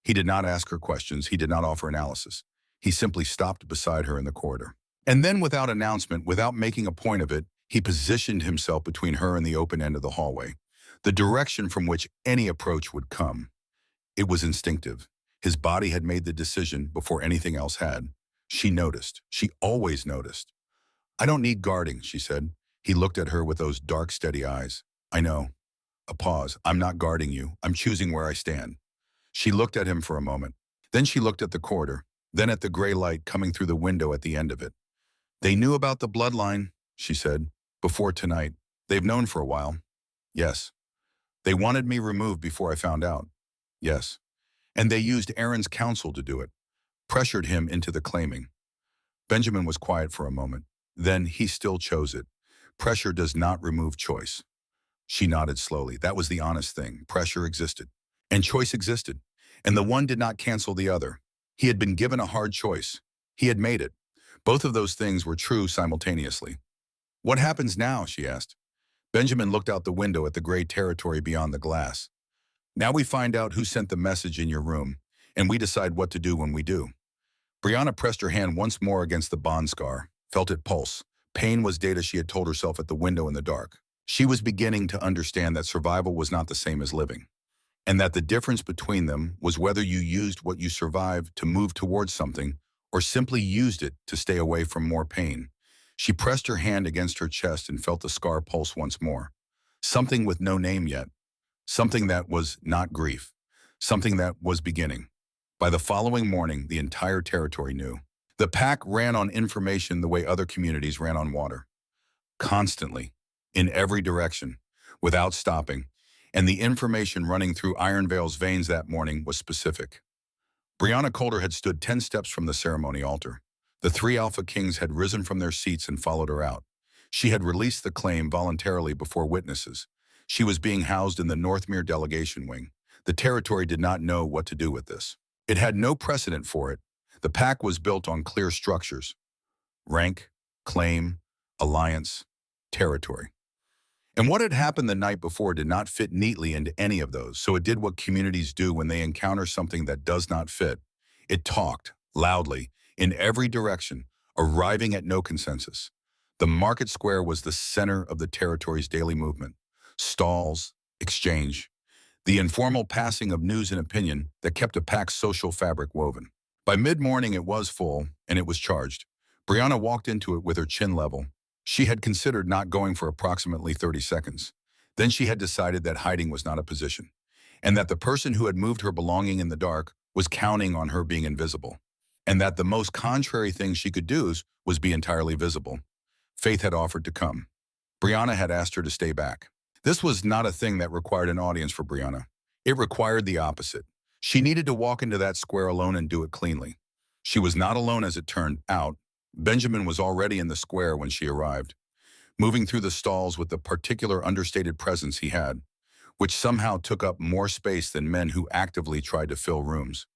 He did not ask her questions. He did not offer analysis. He simply stopped beside her in the corridor. And then, without announcement, without making a point of it, he positioned himself between her and the open end of the hallway, the direction from which any approach would come. It was instinctive. His body had made the decision before anything else had. She noticed. She always noticed. I don't need guarding, she said. He looked at her with those dark, steady eyes. I know. A pause. I'm not guarding you. I'm choosing where I stand. She looked at him for a moment. Then she looked at the corridor, then at the gray light coming through the window at the end of it. They knew about the bloodline, she said, before tonight. They've known for a while. Yes. They wanted me removed before I found out. Yes. And they used Aaron's counsel to do it. Pressured him into the claiming. Benjamin was quiet for a moment. Then he still chose it. Pressure does not remove choice. She nodded slowly. That was the honest thing. Pressure existed. And choice existed. And the one did not cancel the other. He had been given a hard choice. He had made it. Both of those things were true simultaneously. What happens now? She asked. Benjamin looked out the window at the gray territory beyond the glass. Now we find out who sent the message in your room, and we decide what to do when we do. Brianna pressed her hand once more against the bond scar, felt it pulse. Pain was data she had told herself at the window in the dark. She was beginning to understand that survival was not the same as living. and that the difference between them was whether you used what you survived to move towards something or simply used it to stay away from more pain. She pressed her hand against her chest and felt the scar pulse once more. Something with no name yet. Something that was not grief. Something that was beginning. By the following morning, the entire territory knew. The pack ran on information the way other communities ran on water. Constantly, in every direction, without stopping, and the information running through Iron Veil's veins that morning was specific. Brianna Coulter had stood 10 steps from the ceremony altar. The three Alpha Kings had risen from their seats and followed her out. She had released the claim voluntarily before witnesses. She was being housed in the Northmere delegation wing. The territory did not know what to do with this. It had no precedent for it. The pack was built on clear structures: rank, claim, alliance, territory. And what had happened the night before did not fit neatly into any of those, so it did what communities do when they encounter something that does not fit. It talked, loudly, in every direction, arriving at no consensus. The market square was the center of the territory's daily movement. Stalls, exchange, the informal passing of news and opinion that kept a pack's social fabric woven. By mid-morning it was full, and it was charged. Brianna walked into it with her chin level. She had considered not going for approximately 30 seconds. Then she had decided that hiding was not a position, and that the person who had moved her belonging in the dark was counting on her being invisible, and that the most contrary thing she could do was be entirely visible. Faith had offered to come. Brianna had asked her to stay back. This was not a thing that required an audience for Brianna. It required the opposite. She needed to walk into that square alone and do it cleanly. She was not alone, as it turned out. Benjamin was already in the square when she arrived, moving through the stalls with the particular understated presence he had, which somehow took up more space than men who actively tried to fill rooms.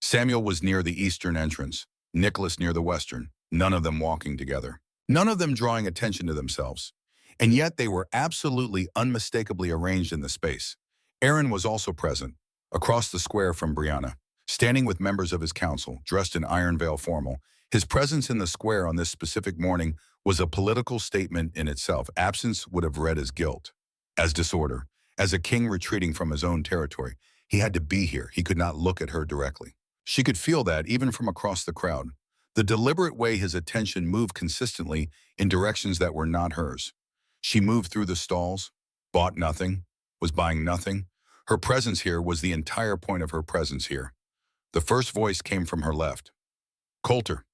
Samuel was near the eastern entrance, Nicholas near the western, none of them walking together, none of them drawing attention to themselves. And yet they were absolutely unmistakably arranged in the space. Aaron was also present, across the square from Brianna, standing with members of his council, dressed in Iron Veil formal. His presence in the square on this specific morning was a political statement in itself. Absence would have read as guilt, as disorder, as a king retreating from his own territory. He had to be here. He could not look at her directly. She could feel that even from across the crowd. The deliberate way his attention moved consistently in directions that were not hers. She moved through the stalls, bought nothing, was buying nothing. Her presence here was the entire point of her presence here. The first voice came from her left. Coulter.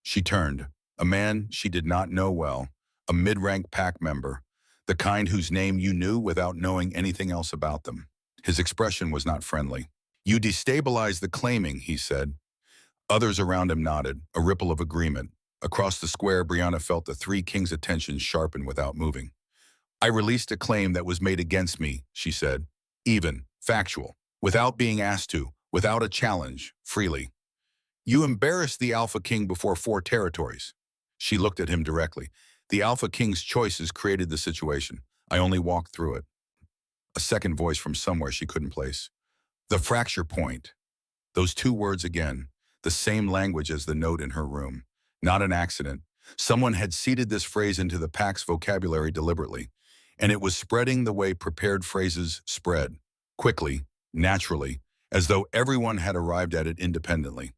She turned. A man she did not know well, a mid-rank pack member, the kind whose name you knew without knowing anything else about them. His expression was not friendly. You destabilized the claiming, he said. Others around him nodded, a ripple of agreement. Across the square, Brianna felt the three kings' attention sharpen without moving. I released a claim that was made against me, she said. Even, factual, without being asked to, without a challenge, freely. You embarrassed the Alpha King before 4 territories. She looked at him directly. The Alpha King's choices created the situation. I only walked through it. A second voice from somewhere she couldn't place. The fracture point. Those 2 words again, the same language as the note in her room. Not an accident. Someone had seeded this phrase into the pack's vocabulary deliberately, and it was spreading the way prepared phrases spread, quickly, naturally, as though everyone had arrived at it independently.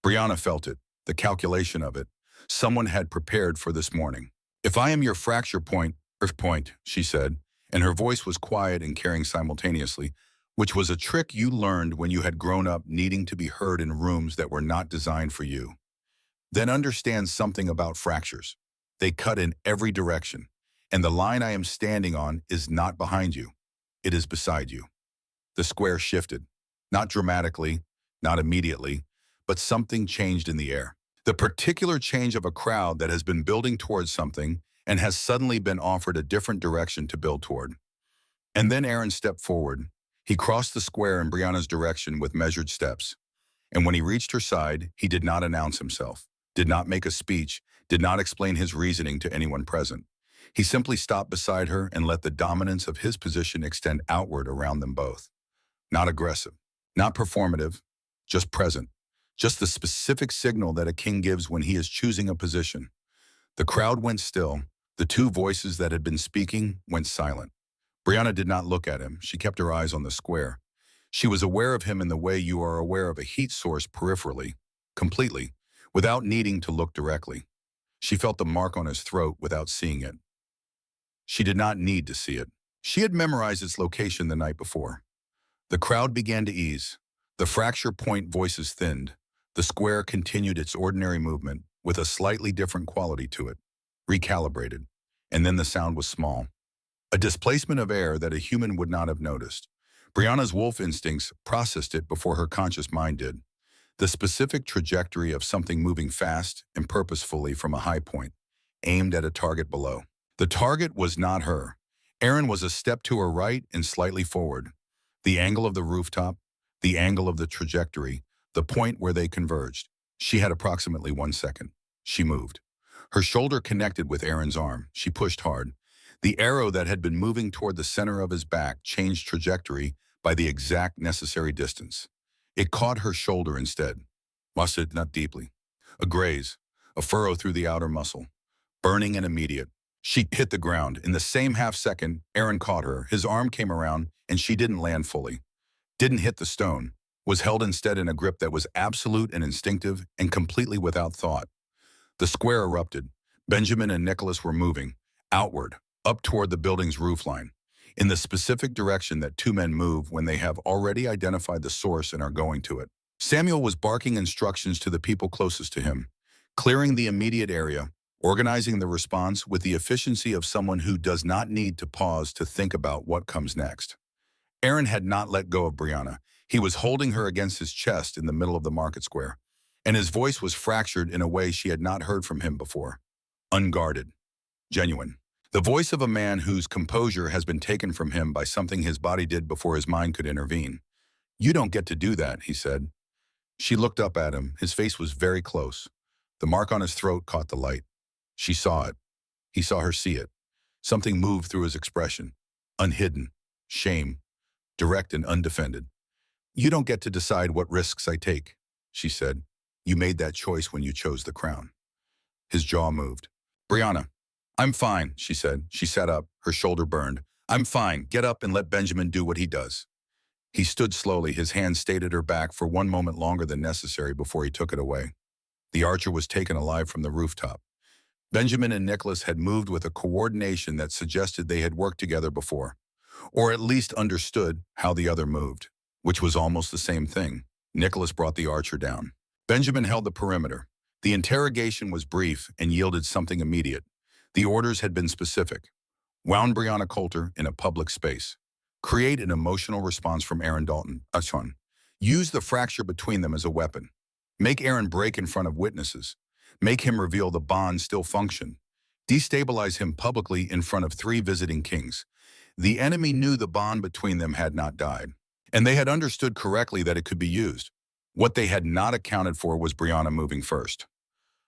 Brianna felt it, the calculation of it. Someone had prepared for this morning. If I am your fracture point, Earth point, she said, and her voice was quiet and caring simultaneously, which was a trick you learned when you had grown up needing to be heard in rooms that were not designed for you. Then understand something about fractures. They cut in every direction, and the line I am standing on is not behind you. It is beside you. The square shifted, not dramatically, not immediately, but something changed in the air. The particular change of a crowd that has been building towards something and has suddenly been offered a different direction to build toward. And then Aaron stepped forward. He crossed the square in Brianna's direction with measured steps. And when he reached her side, he did not announce himself, did not make a speech, did not explain his reasoning to anyone present. He simply stopped beside her and let the dominance of his position extend outward around them both. Not aggressive, not performative, just present. Just the specific signal that a king gives when he is choosing a position. The crowd went still. The 2 voices that had been speaking went silent. Brianna did not look at him. She kept her eyes on the square. She was aware of him in the way you are aware of a heat source peripherally, completely, without needing to look directly. She felt the mark on his throat without seeing it. She did not need to see it. She had memorized its location the night before. The crowd began to ease. The fracture point voices thinned. The square continued its ordinary movement with a slightly different quality to it, recalibrated. And then the sound was small. A displacement of air that a human would not have noticed. Brianna's wolf instincts processed it before her conscious mind did. The specific trajectory of something moving fast and purposefully from a high point, aimed at a target below. The target was not her. Aaron was a step to her right and slightly forward. The angle of the rooftop, the angle of the trajectory, the point where they converged. She had approximately 1 second. She moved. Her shoulder connected with Aaron's arm. She pushed hard. The arrow that had been moving toward the center of his back changed trajectory by the exact necessary distance. It caught her shoulder instead. Busted not deeply. A graze, a furrow through the outer muscle. Burning and immediate. She hit the ground. In the same half second, Aaron caught her. His arm came around, and she didn't land fully. Didn't hit the stone. Was held instead in a grip that was absolute and instinctive and completely without thought. The square erupted. Benjamin and Nicholas were moving, outward, up toward the building's roofline, in the specific direction that two men move when they have already identified the source and are going to it. Samuel was barking instructions to the people closest to him, clearing the immediate area, organizing the response with the efficiency of someone who does not need to pause to think about what comes next. Aaron had not let go of Brianna. He was holding her against his chest in the middle of the market square, and his voice was fractured in a way she had not heard from him before. Unguarded. Genuine. The voice of a man whose composure has been taken from him by something his body did before his mind could intervene. "You don't get to do that," he said. She looked up at him. His face was very close. The mark on his throat caught the light. She saw it. He saw her see it. Something moved through his expression. Unhidden. Shame. Direct and undefended. "You don't get to decide what risks I take," she said. "You made that choice when you chose the crown." His jaw moved. "Brianna, I'm fine," she said. She sat up, her shoulder burned. "I'm fine. Get up and let Benjamin do what he does." He stood slowly, his hand stayed at her back for one moment longer than necessary before he took it away. The archer was taken alive from the rooftop. Benjamin and Nicholas had moved with a coordination that suggested they had worked together before, or at least understood how the other moved, which was almost the same thing. Nicholas brought the archer down. Benjamin held the perimeter. The interrogation was brief and yielded something immediate. The orders had been specific. Wound Brianna Coulter in a public space. Create an emotional response from Aaron Dalton. Achon. Use the fracture between them as a weapon. Make Aaron break in front of witnesses. Make him reveal the bond still functioned. Destabilize him publicly in front of 3 visiting kings. The enemy knew the bond between them had not died, and they had understood correctly that it could be used. What they had not accounted for was Brianna moving first.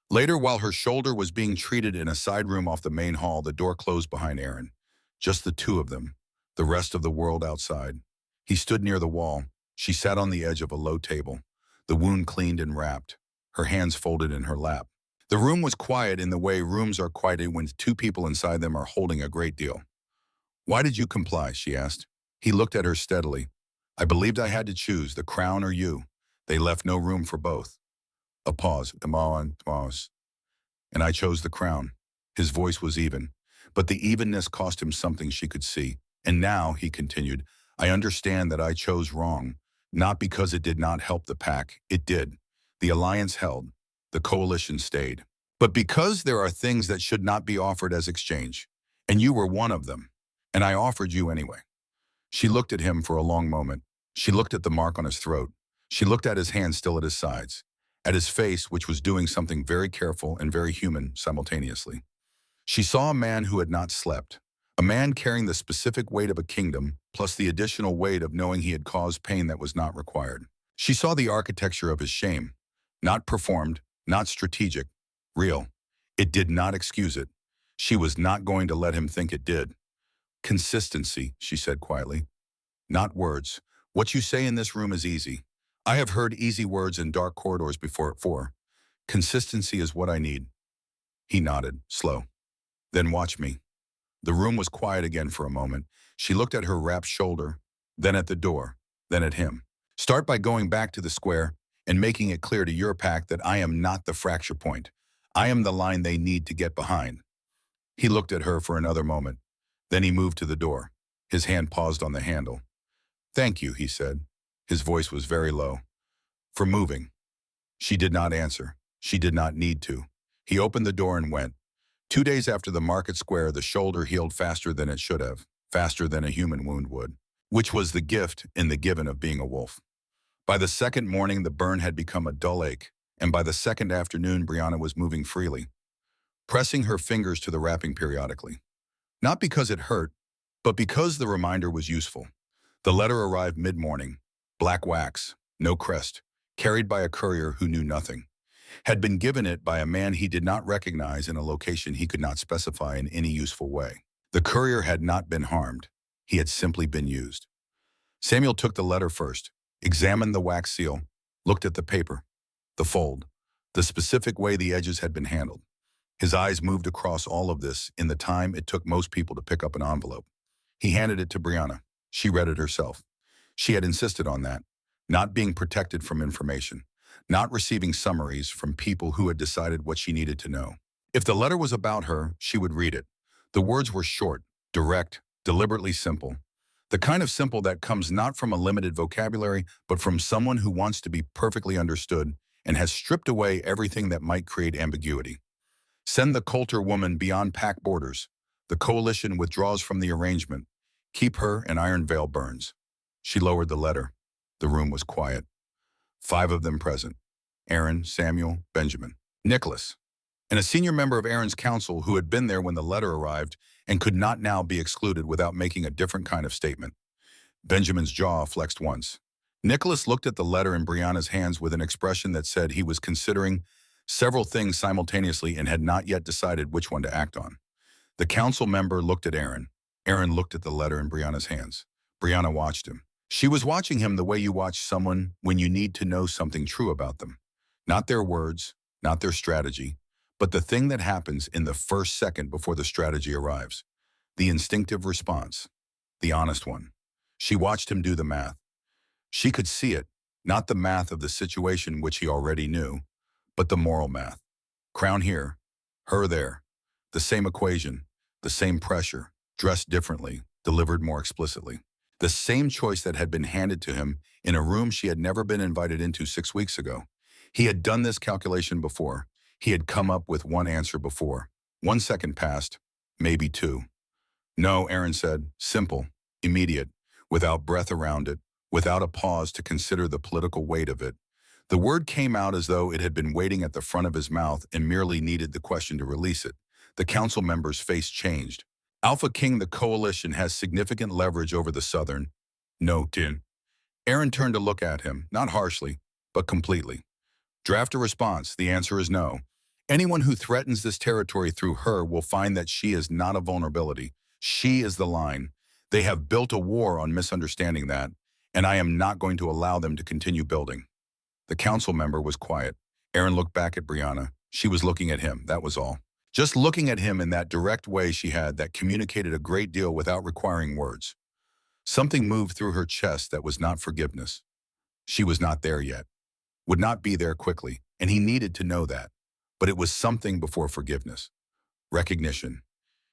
Later, while her shoulder was being treated in a side room off the main hall, the door closed behind Aaron. Just the two of them, the rest of the world outside. He stood near the wall. She sat on the edge of a low table, the wound cleaned and wrapped, her hands folded in her lap. The room was quiet in the way rooms are quieted when two people inside them are holding a great deal. "Why did you comply?" she asked. He looked at her steadily. "I believed I had to choose, the crown or you. They left no room for both." A pause. "And I chose the crown." His voice was even, but the evenness cost him something she could see. "And now," he continued, "I understand that I chose wrong, not because it did not help the pack. It did. The alliance held. The coalition stayed. But because there are things that should not be offered as exchange, and you were one of them, and I offered you anyway." She looked at him for a long moment. She looked at the mark on his throat. She looked at his hand still at his sides, at his face, which was doing something very careful and very human simultaneously. She saw a man who had not slept, a man carrying the specific weight of a kingdom, plus the additional weight of knowing he had caused pain that was not required. She saw the architecture of his shame, not performed, not strategic, real. It did not excuse it. She was not going to let him think it did. "Consistency," she said quietly. "Not words. What you say in this room is easy. I have heard easy words in dark corridors before. Consistency is what I need." He nodded, slow. "Then watch me." The room was quiet again for a moment. She looked at her wrapped shoulder, then at the door. then at him. Start by going back to the square and making it clear to your pack that I am not the fracture point. I am the line they need to get behind. He looked at her for another moment. Then he moved to the door. His hand paused on the handle. Thank you, he said. His voice was very low. For moving. She did not answer. She did not need to. He opened the door and went. 2 days after the market square, the shoulder healed faster than it should have, faster than a human wound would, which was the gift in the given of being a wolf. By the second morning, the burn had become a dull ache, and by the second afternoon, Brianna was moving freely, pressing her fingers to the wrapping periodically. Not because it hurt, but because the reminder was useful. The letter arrived mid-morning, black wax, no crest, carried by a courier who knew nothing. Had been given it by a man he did not recognize in a location he could not specify in any useful way. The courier had not been harmed. He had simply been used. Samuel took the letter first, examined the wax seal, looked at the paper, the fold, the specific way the edges had been handled. His eyes moved across all of this in the time it took most people to pick up an envelope. He handed it to Brianna. She read it herself. She had insisted on that, not being protected from information, not receiving summaries from people who had decided what she needed to know. If the letter was about her, she would read it. The words were short, direct, deliberately simple. The kind of simple that comes not from a limited vocabulary, but from someone who wants to be perfectly understood and has stripped away everything that might create ambiguity. Send the Coulter woman beyond pack borders. The coalition withdraws from the arrangement. Keep her and Iron Veil burns. She lowered the letter. The room was quiet. 5 of them present. Aaron, Samuel, Benjamin, Nicholas, and a senior member of Aaron's council who had been there when the letter arrived and could not now be excluded without making a different kind of statement. Benjamin's jaw flexed once. Nicholas looked at the letter in Brianna's hands with an expression that said he was considering several things simultaneously and had not yet decided which one to act on. The council member looked at Aaron. Aaron looked at the letter in Brianna's hands. Brianna watched him. She was watching him the way you watch someone when you need to know something true about them. Not their words, not their strategy, but the thing that happens in the first second before the strategy arrives. The instinctive response. The honest one. She watched him do the math. She could see it, not the math of the situation which he already knew, but the moral math. Crown here, her there. The same equation, the same pressure, dressed differently, delivered more explicitly. The same choice that had been handed to him in a room she had never been invited into 6 weeks ago. He had done this calculation before. He had come up with one answer before. 1 second passed, maybe 2. No, Aaron said, simple, immediate, without breath around it, without a pause to consider the political weight of it. The word came out as though it had been waiting at the front of his mouth and merely needed the question to release it. The council member's face changed. Alpha King, the coalition, has significant leverage over the Southern. No, Tin. Aaron turned to look at him, not harshly, but completely. Draft a response. The answer is no. Anyone who threatens this territory through her will find that she is not a vulnerability. She is the line. They have built a war on misunderstanding that, and I am not going to allow them to continue building. The council member was quiet. Aaron looked back at Brianna. She was looking at him, that was all. Just looking at him in that direct way she had that communicated a great deal without requiring words. Something moved through her chest that was not forgiveness. She was not there yet, would not be there quickly, and he needed to know that. But it was something before forgiveness. Recognition.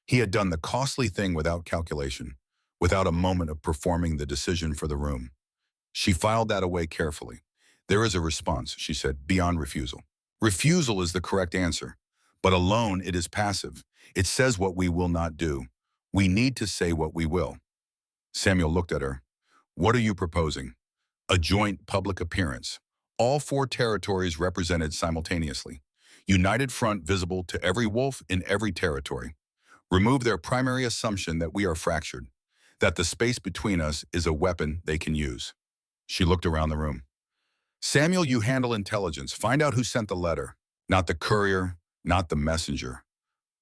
He had done the costly thing without calculation, without a moment of performing the decision for the room. She filed that away carefully. There is a response, she said, beyond refusal. Refusal is the correct answer. But alone it is passive. It says what we will not do. We need to say what we will. Samuel looked at her. What are you proposing? A joint public appearance. All 4 territories represented simultaneously. United front visible to every wolf in every territory. Remove their primary assumption that we are fractured, that the space between us is a weapon they can use. She looked around the room. Samuel, you handle intelligence. Find out who sent the letter. Not the courier, not the messenger.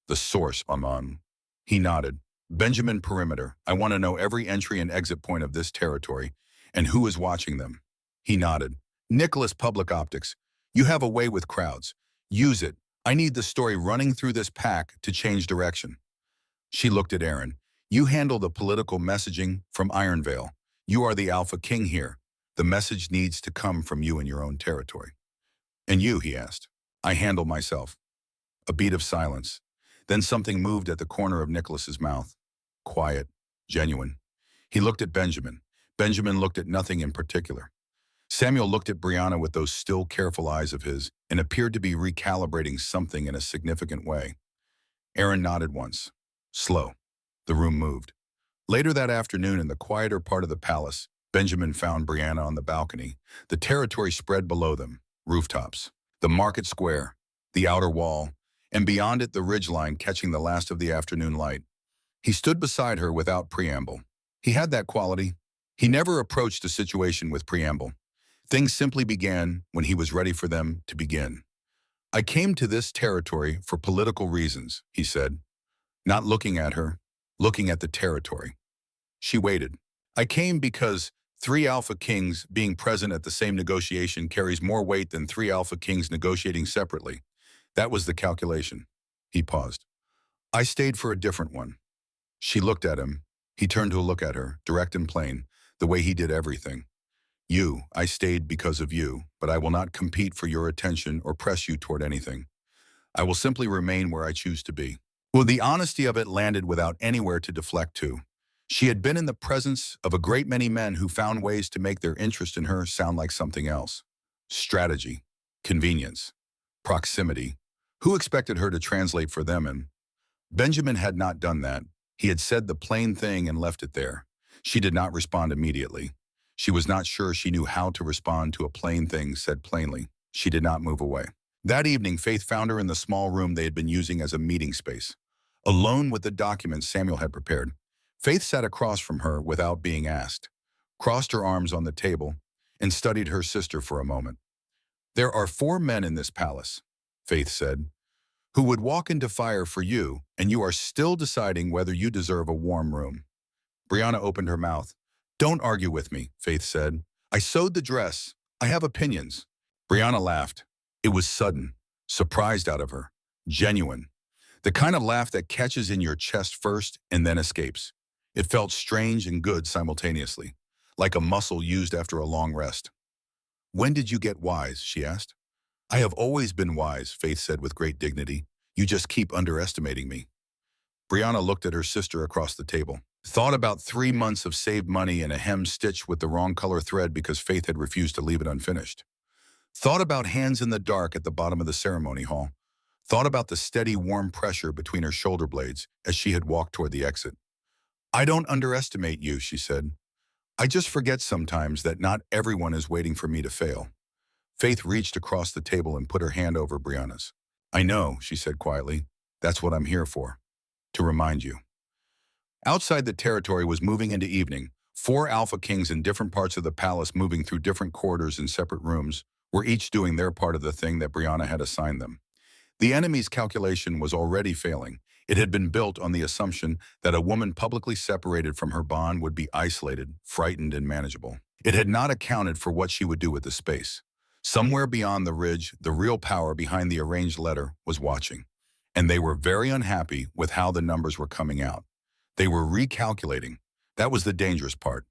The source, Amon. He nodded. Benjamin, perimeter. I want to know every entry and exit point of this territory and who is watching them. He nodded. Nicholas, public optics. You have a way with crowds. Use it. I need the story running through this pack to change direction. She looked at Aaron. You handle the political messaging from Iron Veil. You are the Alpha King here. The message needs to come from you in your own territory. And you, he asked. I handle myself. A beat of silence. Then something moved at the corner of Nicholas's mouth. Quiet, genuine. He looked at Benjamin. Benjamin looked at nothing in particular. Samuel looked at Brianna with those still, careful eyes of his and appeared to be recalibrating something in a significant way. Aaron nodded once. Slow. The room moved. Later that afternoon, in the quieter part of the palace, Benjamin found Brianna on the balcony. The territory spread below them, rooftops, the market square, the outer wall, and beyond it the ridgeline catching the last of the afternoon light. He stood beside her without preamble. He had that quality. He never approached a situation with preamble. Things simply began when he was ready for them to begin. I came to this territory for political reasons, he said, not looking at her, looking at the territory. She waited. I came because 3 Alpha Kings being present at the same negotiation carries more weight than 3 Alpha Kings negotiating separately. That was the calculation. He paused. I stayed for a different one. She looked at him. He turned to look at her, direct and plain, the way he did everything. I stayed because of you, but I will not compete for your attention or press you toward anything. I will simply remain where I choose to be. Well, the honesty of it landed without anywhere to deflect to. She had been in the presence of a great many men who found ways to make their interest in her sound like something else. Strategy, convenience, proximity. Who expected her to translate for them? And Benjamin had not done that. He had said the plain thing and left it there. She did not respond immediately. She was not sure she knew how to respond to a plain thing said plainly. She did not move away. That evening, Faith found her in the small room they had been using as a meeting space. Alone with the documents Samuel had prepared, Faith sat across from her without being asked, crossed her arms on the table, and studied her sister for a moment. There are 4 men in this palace, Faith said, who would walk into fire for you, and you are still deciding whether you deserve a warm room. Brianna opened her mouth. Don't argue with me, Faith said. I sewed the dress. I have opinions. Brianna laughed. It was sudden, surprised out of her, genuine. The kind of laugh that catches in your chest first and then escapes. It felt strange and good simultaneously, like a muscle used after a long rest. When did you get wise? She asked. I have always been wise, Faith said with great dignity. You just keep underestimating me. Brianna looked at her sister across the table. Thought about 3 months of saved money and a hem stitched with the wrong color thread because Faith had refused to leave it unfinished. Thought about hands in the dark at the bottom of the ceremony hall. Thought about the steady, warm pressure between her shoulder blades as she had walked toward the exit. I don't underestimate you, she said. I just forget sometimes that not everyone is waiting for me to fail. Faith reached across the table and put her hand over Brianna's. I know, she said quietly. That's what I'm here for. To remind you. Outside the territory was moving into evening. 4 Alpha Kings in different parts of the palace moving through different corridors and separate rooms were each doing their part of the thing that Brianna had assigned them. The enemy's calculation was already failing. It had been built on the assumption that a woman publicly separated from her bond would be isolated, frightened, and manageable. It had not accounted for what she would do with the space. Somewhere beyond the ridge, the real power behind the arranged letter was watching, and they were very unhappy with how the numbers were coming out. They were recalculating. That was the dangerous part.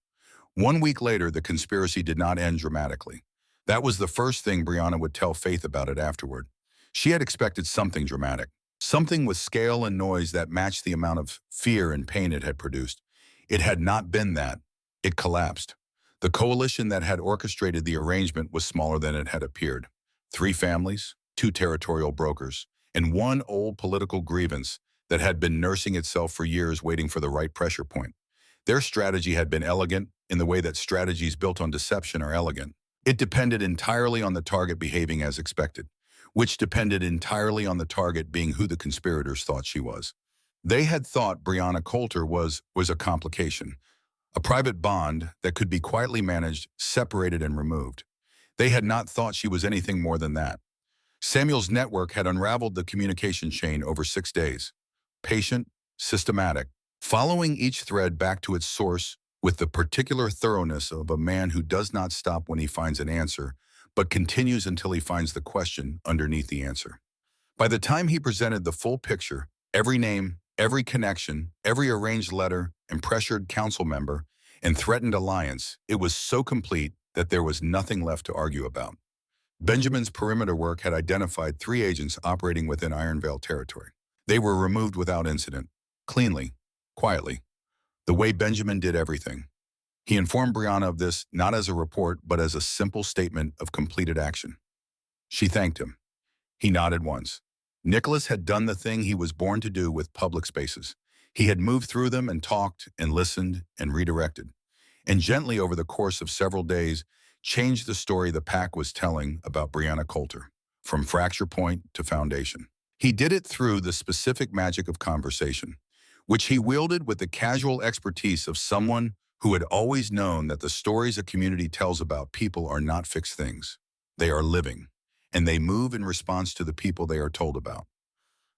1 week later, the conspiracy did not end dramatically. That was the first thing Brianna would tell Faith about it afterward. She had expected something dramatic, something with scale and noise that matched the amount of fear and pain it had produced. It had not been that. It collapsed. The coalition that had orchestrated the arrangement was smaller than it had appeared. 3 families, 2 territorial brokers, and 1 old political grievance that had been nursing itself for years waiting for the right pressure point. Their strategy had been elegant in the way that strategies built on deception are elegant. It depended entirely on the target behaving as expected, which depended entirely on the target being who the conspirators thought she was. They had thought Brianna Coulter was a complication, a private bond that could be quietly managed, separated, and removed. They had not thought she was anything more than that. Samuel's network had unraveled the communication chain over 6 days. Patient, systematic, following each thread back to its source with the particular thoroughness of a man who does not stop when he finds an answer, but continues until he finds the question underneath the answer. By the time he presented the full picture, every name, every connection, every arranged letter and pressured council member and threatened alliance, it was so complete that there was nothing left to argue about. Benjamin's perimeter work had identified 3 agents operating within Iron Veil territory. They were removed without incident, cleanly, quietly, the way Benjamin did everything. He informed Brianna of this not as a report, but as a simple statement of completed action. She thanked him. He nodded once. Nicholas had done the thing he was born to do with public spaces. He had moved through them and talked and listened and redirected, and gently over the course of several days, changed the story the pack was telling about Brianna Coulter, from fracture point to foundation. He did it through the specific magic of conversation, which he wielded with the casual expertise of someone who had always known that the stories a community tells about people are not fixed things. They are living, and they move in response to the people they are told about.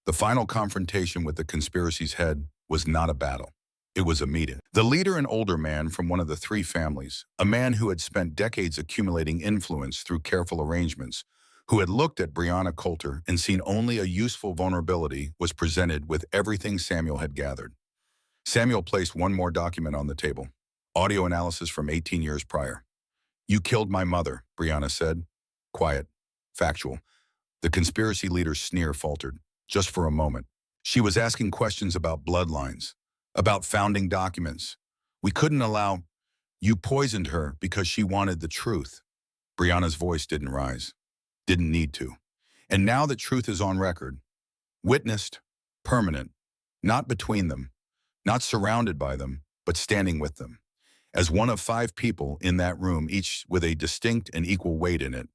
The final confrontation with the conspiracy's head was not a battle. It was a meeting. The leader, an older man from one of the 3 families, a man who had spent decades accumulating influence through careful arrangements, who had looked at Brianna Coulter and seen only a useful vulnerability, was presented with everything Samuel had gathered. Samuel placed one more document on the table. Audio analysis from 18 years prior. "You killed my mother," Brianna said. Quiet. Factual. The conspiracy leader's sneer faltered, just for a moment. She was asking questions about bloodlines, about founding documents. "We couldn't allow. You poisoned her because she wanted the truth." Brianna's voice didn't rise. Didn't need to. And now the truth is on record. Witnessed. Permanent. Not between them. Not surrounded by them, but standing with them. As one of 5 people in that room, each with a distinct and equal weight in it.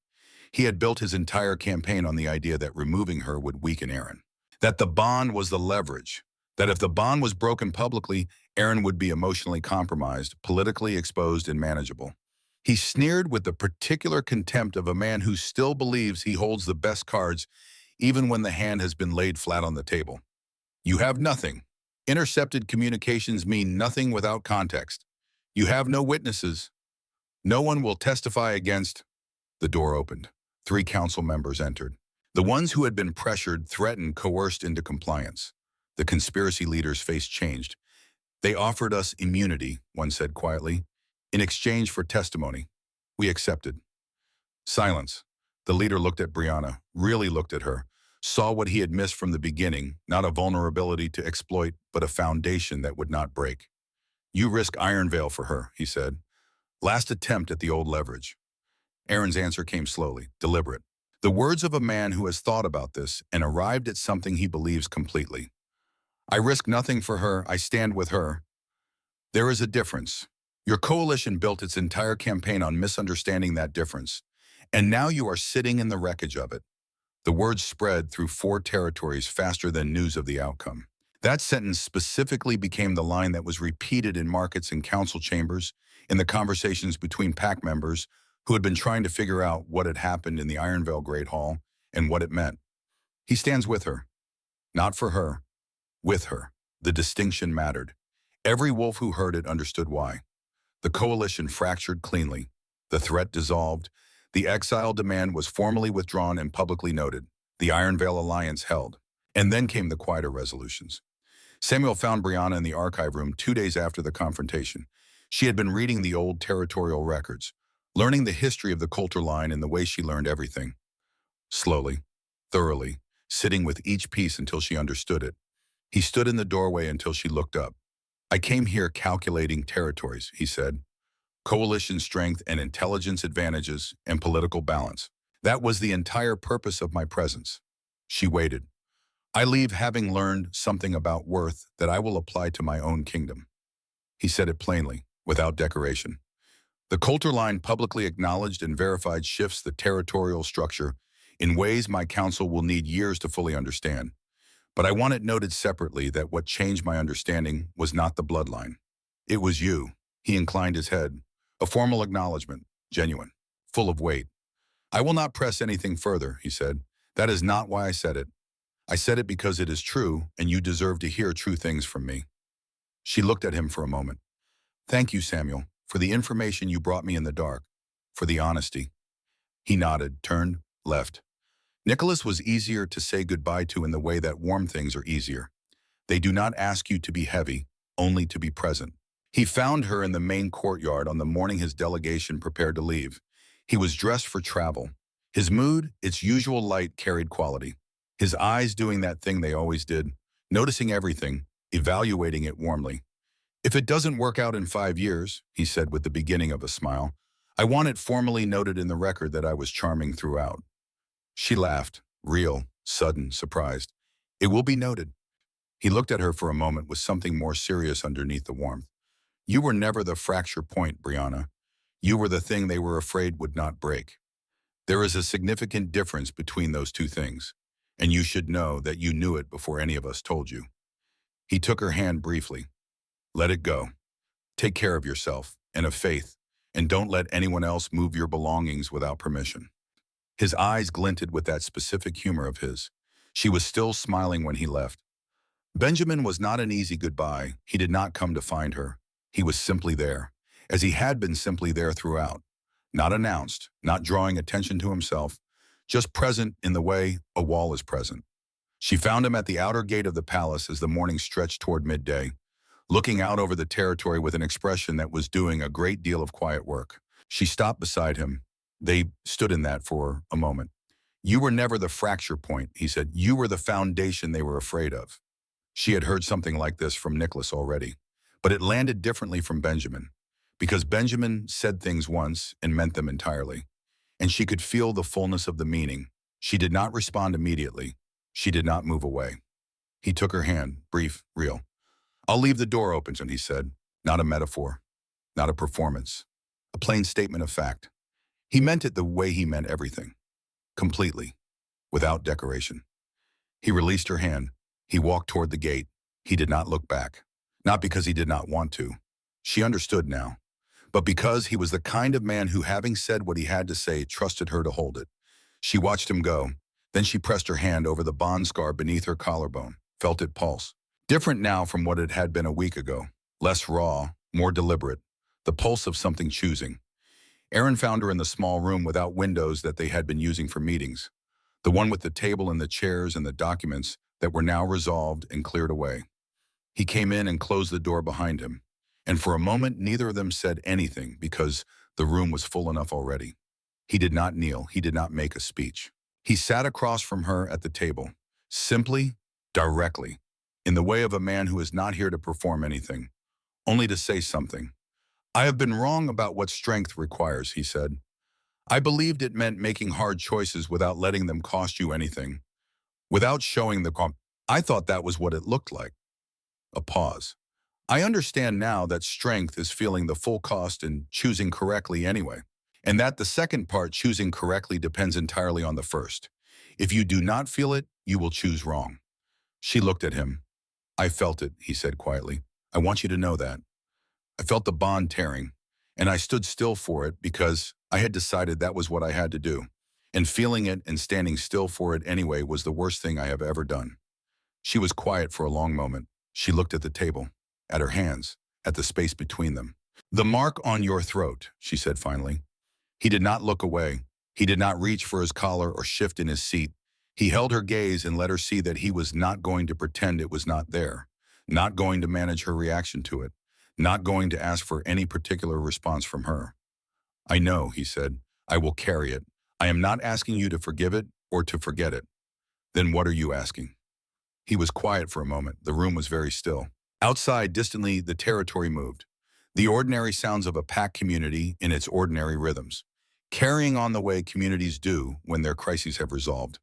He had built his entire campaign on the idea that removing her would weaken Aaron. That the bond was the leverage. That if the bond was broken publicly, Aaron would be emotionally compromised, politically exposed, and manageable. He sneered with the particular contempt of a man who still believes he holds the best cards, even when the hand has been laid flat on the table. "You have nothing. Intercepted communications mean nothing without context. You have no witnesses. No one will testify against." The door opened. 3 council members entered. The ones who had been pressured, threatened, coerced into compliance. The conspiracy leader's face changed. "They offered us immunity," one said quietly, "in exchange for testimony. We accepted." Silence. The leader looked at Brianna, really looked at her, saw what he had missed from the beginning, not a vulnerability to exploit, but a foundation that would not break. "You risk Iron Veil for her," he said. Last attempt at the old leverage. Aaron's answer came slowly, deliberate. The words of a man who has thought about this and arrived at something he believes completely. "I risk nothing for her. I stand with her." There is a difference. Your coalition built its entire campaign on misunderstanding that difference, and now you are sitting in the wreckage of it. The words spread through 4 territories faster than news of the outcome. That sentence specifically became the line that was repeated in markets and council chambers, in the conversations between PAC members who had been trying to figure out what had happened in the Iron Veil Great Hall and what it meant. He stands with her. Not for her. With her. The distinction mattered. Every wolf who heard it understood why. The coalition fractured cleanly. The threat dissolved. The exile demand was formally withdrawn and publicly noted. The Iron Veil Alliance held. And then came the quieter resolutions. Samuel found Brianna in the archive room 2 days after the confrontation. She had been reading the old territorial records, learning the history of the Coulter line in the way she learned everything. Slowly, thoroughly, sitting with each piece until she understood it. He stood in the doorway until she looked up. "I came here calculating territories," he said. "Coalition strength and intelligence advantages and political balance. That was the entire purpose of my presence." She waited. "I leave having learned something about worth that I will apply to my own kingdom." He said it plainly, without decoration. The Coulter line publicly acknowledged and verified shifts the territorial structure in ways my council will need years to fully understand. But I want it noted separately that what changed my understanding was not the bloodline. It was you. He inclined his head. A formal acknowledgement, genuine, full of weight. "I will not press anything further," he said. "That is not why I said it. I said it because it is true, and you deserve to hear true things from me." She looked at him for a moment. "Thank you, Samuel, for the information you brought me in the dark, for the honesty." He nodded, turned, left. Nicholas was easier to say goodbye to in the way that warm things are easier. They do not ask you to be heavy, only to be present. He found her in the main courtyard on the morning his delegation prepared to leave. He was dressed for travel. His mood, its usual light, carried quality. His eyes doing that thing they always did, noticing everything, evaluating it warmly. If it doesn't work out in 5 years, he said with the beginning of a smile, I want it formally noted in the record that I was charming throughout. She laughed, real, sudden, surprised. It will be noted. He looked at her for a moment with something more serious underneath the warmth. You were never the fracture point, Brianna. You were the thing they were afraid would not break. There is a significant difference between those two things, and you should know that you knew it before any of us told you. He took her hand briefly. Let it go. Take care of yourself and of Faith, and don't let anyone else move your belongings without permission. His eyes glinted with that specific humor of his. She was still smiling when he left. Benjamin was not an easy goodbye. He did not come to find her. He was simply there, as he had been simply there throughout. Not announced, not drawing attention to himself, just present in the way a wall is present. She found him at the outer gate of the palace as the morning stretched toward midday, looking out over the territory with an expression that was doing a great deal of quiet work. She stopped beside him. They stood in that for a moment. You were never the fracture point, he said. You were the foundation they were afraid of. She had heard something like this from Nicholas already, but it landed differently from Benjamin, because Benjamin said things once and meant them entirely, and she could feel the fullness of the meaning. She did not respond immediately. She did not move away. He took her hand, brief, real. I'll leave the door open, he said, not a metaphor, not a performance, a plain statement of fact. He meant it the way he meant everything, completely, without decoration. He released her hand. He walked toward the gate. He did not look back, not because he did not want to. She understood now, but because he was the kind of man who, having said what he had to say, trusted her to hold it. She watched him go. Then she pressed her hand over the bond scar beneath her collarbone, felt it pulse. Different now from what it had been a week ago. Less raw, more deliberate. The pulse of something choosing. Aaron found her in the small room without windows that they had been using for meetings. The one with the table and the chairs and the documents that were now resolved and cleared away. He came in and closed the door behind him. And for a moment, neither of them said anything because the room was full enough already. He did not kneel. He did not make a speech. He sat across from her at the table, simply, directly, in the way of a man who is not here to perform anything, only to say something. I have been wrong about what strength requires, he said. I believed it meant making hard choices without letting them cost you anything, without showing the I thought that was what it looked like. A pause. I understand now that strength is feeling the full cost and choosing correctly anyway, and that the second part, choosing correctly, depends entirely on the first. If you do not feel it, you will choose wrong. She looked at him. I felt it, he said quietly. I want you to know that. I felt the bond tearing, and I stood still for it because I had decided that was what I had to do, and feeling it and standing still for it anyway was the worst thing I have ever done. She was quiet for a long moment. She looked at the table, at her hands, at the space between them. The mark on your throat, she said finally. He did not look away. He did not reach for his collar or shift in his seat. He held her gaze and let her see that he was not going to pretend it was not there, not going to manage her reaction to it, not going to ask for any particular response from her. I know, he said. I will carry it. I am not asking you to forgive it or to forget it. Then what are you asking? He was quiet for a moment. The room was very still. Outside, distantly, the territory moved. The ordinary sounds of a packed community in its ordinary rhythms, carrying on the way communities do when their crises have resolved.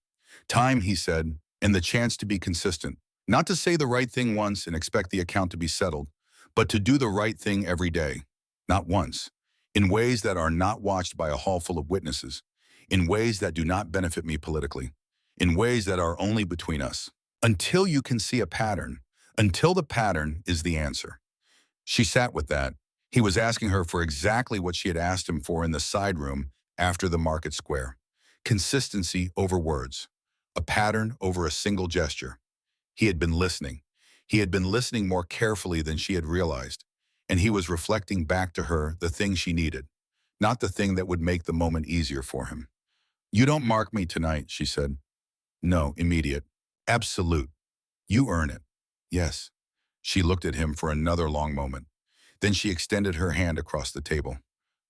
Time, he said, and the chance to be consistent, not to say the right thing once and expect the account to be settled, but to do the right thing every day, not once, in ways that are not watched by a hall full of witnesses, in ways that do not benefit me politically, in ways that are only between us, until you can see a pattern, until the pattern is the answer. She sat with that. He was asking her for exactly what she had asked him for in the side room after the market square. Consistency over words, a pattern over a single gesture. He had been listening. He had been listening more carefully than she had realized, and he was reflecting back to her the thing she needed, not the thing that would make the moment easier for him. You don't mark me tonight, she said. No, immediate. Absolute. You earn it. Yes. She looked at him for another long moment. Then she extended her hand across the table.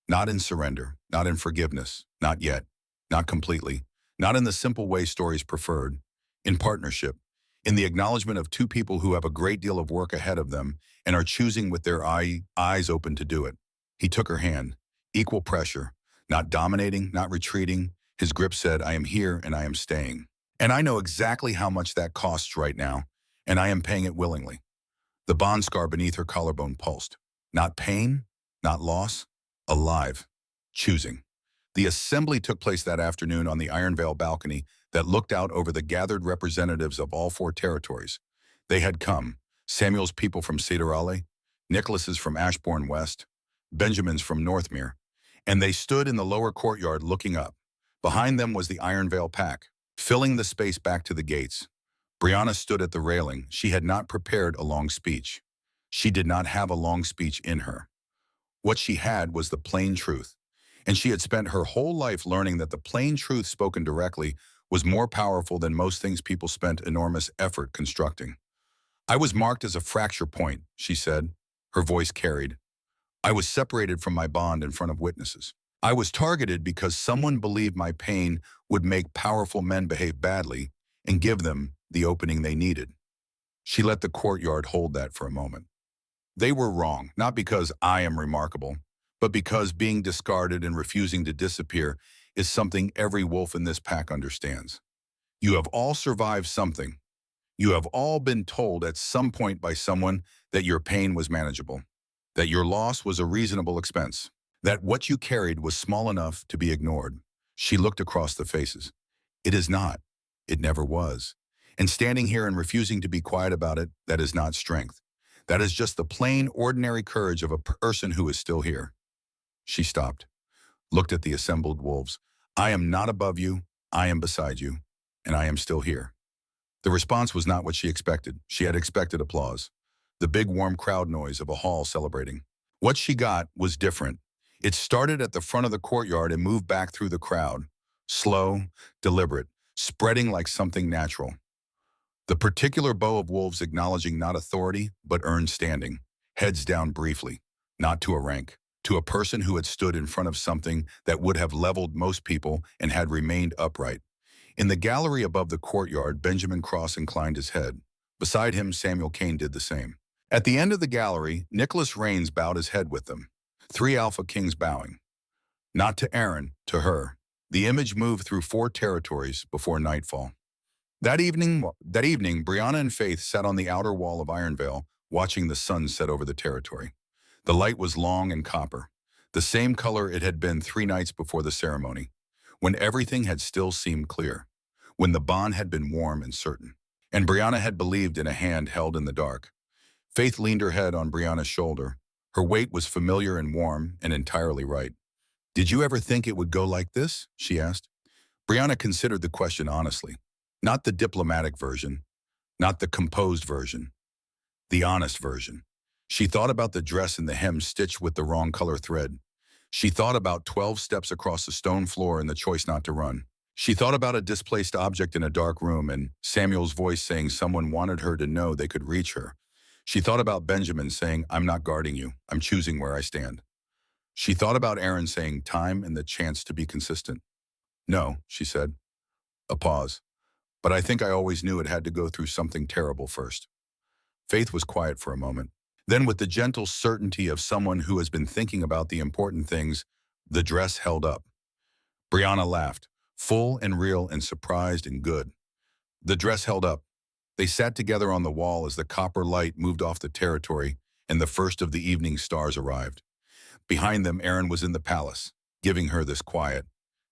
Not in surrender, not in forgiveness, not yet, not completely, not in the simple way stories preferred, in partnership, in the acknowledgement of two people who have a great deal of work ahead of them and are choosing with their eyes open to do it. He took her hand, equal pressure, not dominating, not retreating. His grip said, I am here and I am staying. And I know exactly how much that costs right now, and I am paying it willingly. The bond scar beneath her collarbone pulsed. Not pain, not loss, alive, choosing. The assembly took place that afternoon on the Iron Veil balcony that looked out over the gathered representatives of all four territories. They had come, Samuel's people from Cedar Alley, Nicholas's from Ashbourne West, Benjamin's from Northmere, and they stood in the lower courtyard looking up. Behind them was the Iron Veil pack, filling the space back to the gates. Brianna stood at the railing. She had not prepared a long speech. She did not have a long speech in her. What she had was the plain truth, and she had spent her whole life learning that the plain truth spoken directly was more powerful than most things people spent enormous effort constructing. I was marked as a fracture point, she said. Her voice carried. I was separated from my bond in front of witnesses. I was targeted because someone believed my pain would make powerful men behave badly and give them the opening they needed. She let the courtyard hold that for a moment. They were wrong, not because I am remarkable, but because being discarded and refusing to disappear is something every wolf in this pack understands. You have all survived something. You have all been told at some point by someone that your pain was manageable, that your loss was a reasonable expense, that what you carried was small enough to be ignored. She looked across the faces. It is not. It never was. And standing here and refusing to be quiet about it, that is not strength. That is just the plain, ordinary courage of a person who is still here. She stopped, looked at the assembled wolves. I am not above you, I am beside you, and I am still here. The response was not what she expected. She had expected applause, the big warm crowd noise of a hall celebrating. What she got was different. It started at the front of the courtyard and moved back through the crowd, slow, deliberate, spreading like something natural. The particular bow of wolves acknowledging not authority, but earned standing, heads down briefly, not to a rank, to a person who had stood in front of something that would have leveled most people and had remained upright. In the gallery above the courtyard, Benjamin Cross inclined his head. Beside him, Samuel Kane did the same. At the end of the gallery, Nicholas Rains bowed his head with them, 3 Alpha Kings bowing. Not to Aaron, to her. The image moved through 4 territories before nightfall. That evening, Brianna and Faith sat on the outer wall of Iron Veil, watching the sun set over the territory. The light was long and copper, the same color it had been 3 nights before the ceremony, when everything had still seemed clear, when the bond had been warm and certain, and Brianna had believed in a hand held in the dark. Faith leaned her head on Brianna's shoulder. Her weight was familiar and warm and entirely right. Did you ever think it would go like this? She asked. Brianna considered the question honestly. Not the diplomatic version, not the composed version, the honest version. She thought about the dress and the hem stitched with the wrong color thread. She thought about 12 steps across the stone floor and the choice not to run. She thought about a displaced object in a dark room and Samuel's voice saying someone wanted her to know they could reach her. She thought about Benjamin saying, I'm not guarding you, I'm choosing where I stand. She thought about Aaron saying time and the chance to be consistent. No, she said. A pause. But I think I always knew it had to go through something terrible first. Faith was quiet for a moment. Then with the gentle certainty of someone who has been thinking about the important things, the dress held up. Brianna laughed, full and real and surprised and good. The dress held up. They sat together on the wall as the copper light moved off the territory and the first of the evening stars arrived. Behind them, Aaron was in the palace, giving her this quiet,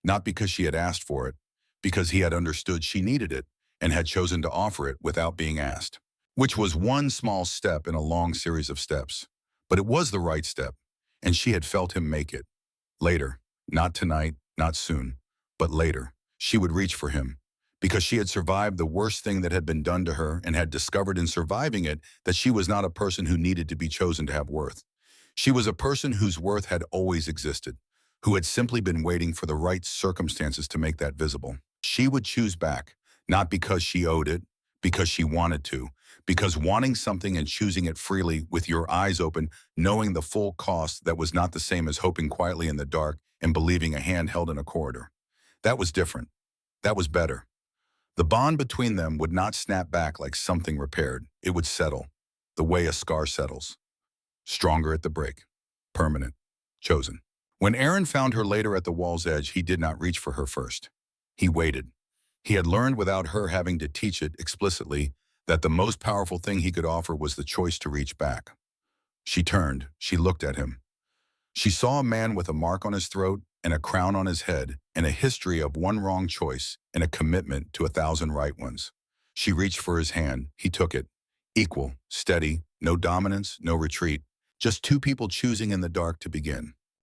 not because she had asked for it, because he had understood she needed it and had chosen to offer it without being asked, which was one small step in a long series of steps. But it was the right step, and she had felt him make it. Later, not tonight, not soon, but later, she would reach for him, because she had survived the worst thing that had been done to her and had discovered in surviving it that she was not a person who needed to be chosen to have worth. She was a person whose worth had always existed, who had simply been waiting for the right circumstances to make that visible. She would choose back, not because she owed it, because she wanted to, because wanting something and choosing it freely with your eyes open, knowing the full cost, that was not the same as hoping quietly in the dark and believing a hand held in a corridor. That was different. That was better. The bond between them would not snap back like something repaired. It would settle, the way a scar settles. Stronger at the break. Permanent. Chosen. When Aaron found her later at the wall's edge, he did not reach for her first. He waited. He had learned without her having to teach it explicitly that the most powerful thing he could offer was the choice to reach back. She turned. She looked at him. She saw a man with a mark on his throat and a crown on his head and a history of one wrong choice and a commitment to 1,000 right ones. She reached for his hand. He took it. Equal, steady, no dominance, no retreat. Just two people choosing in the dark to begin.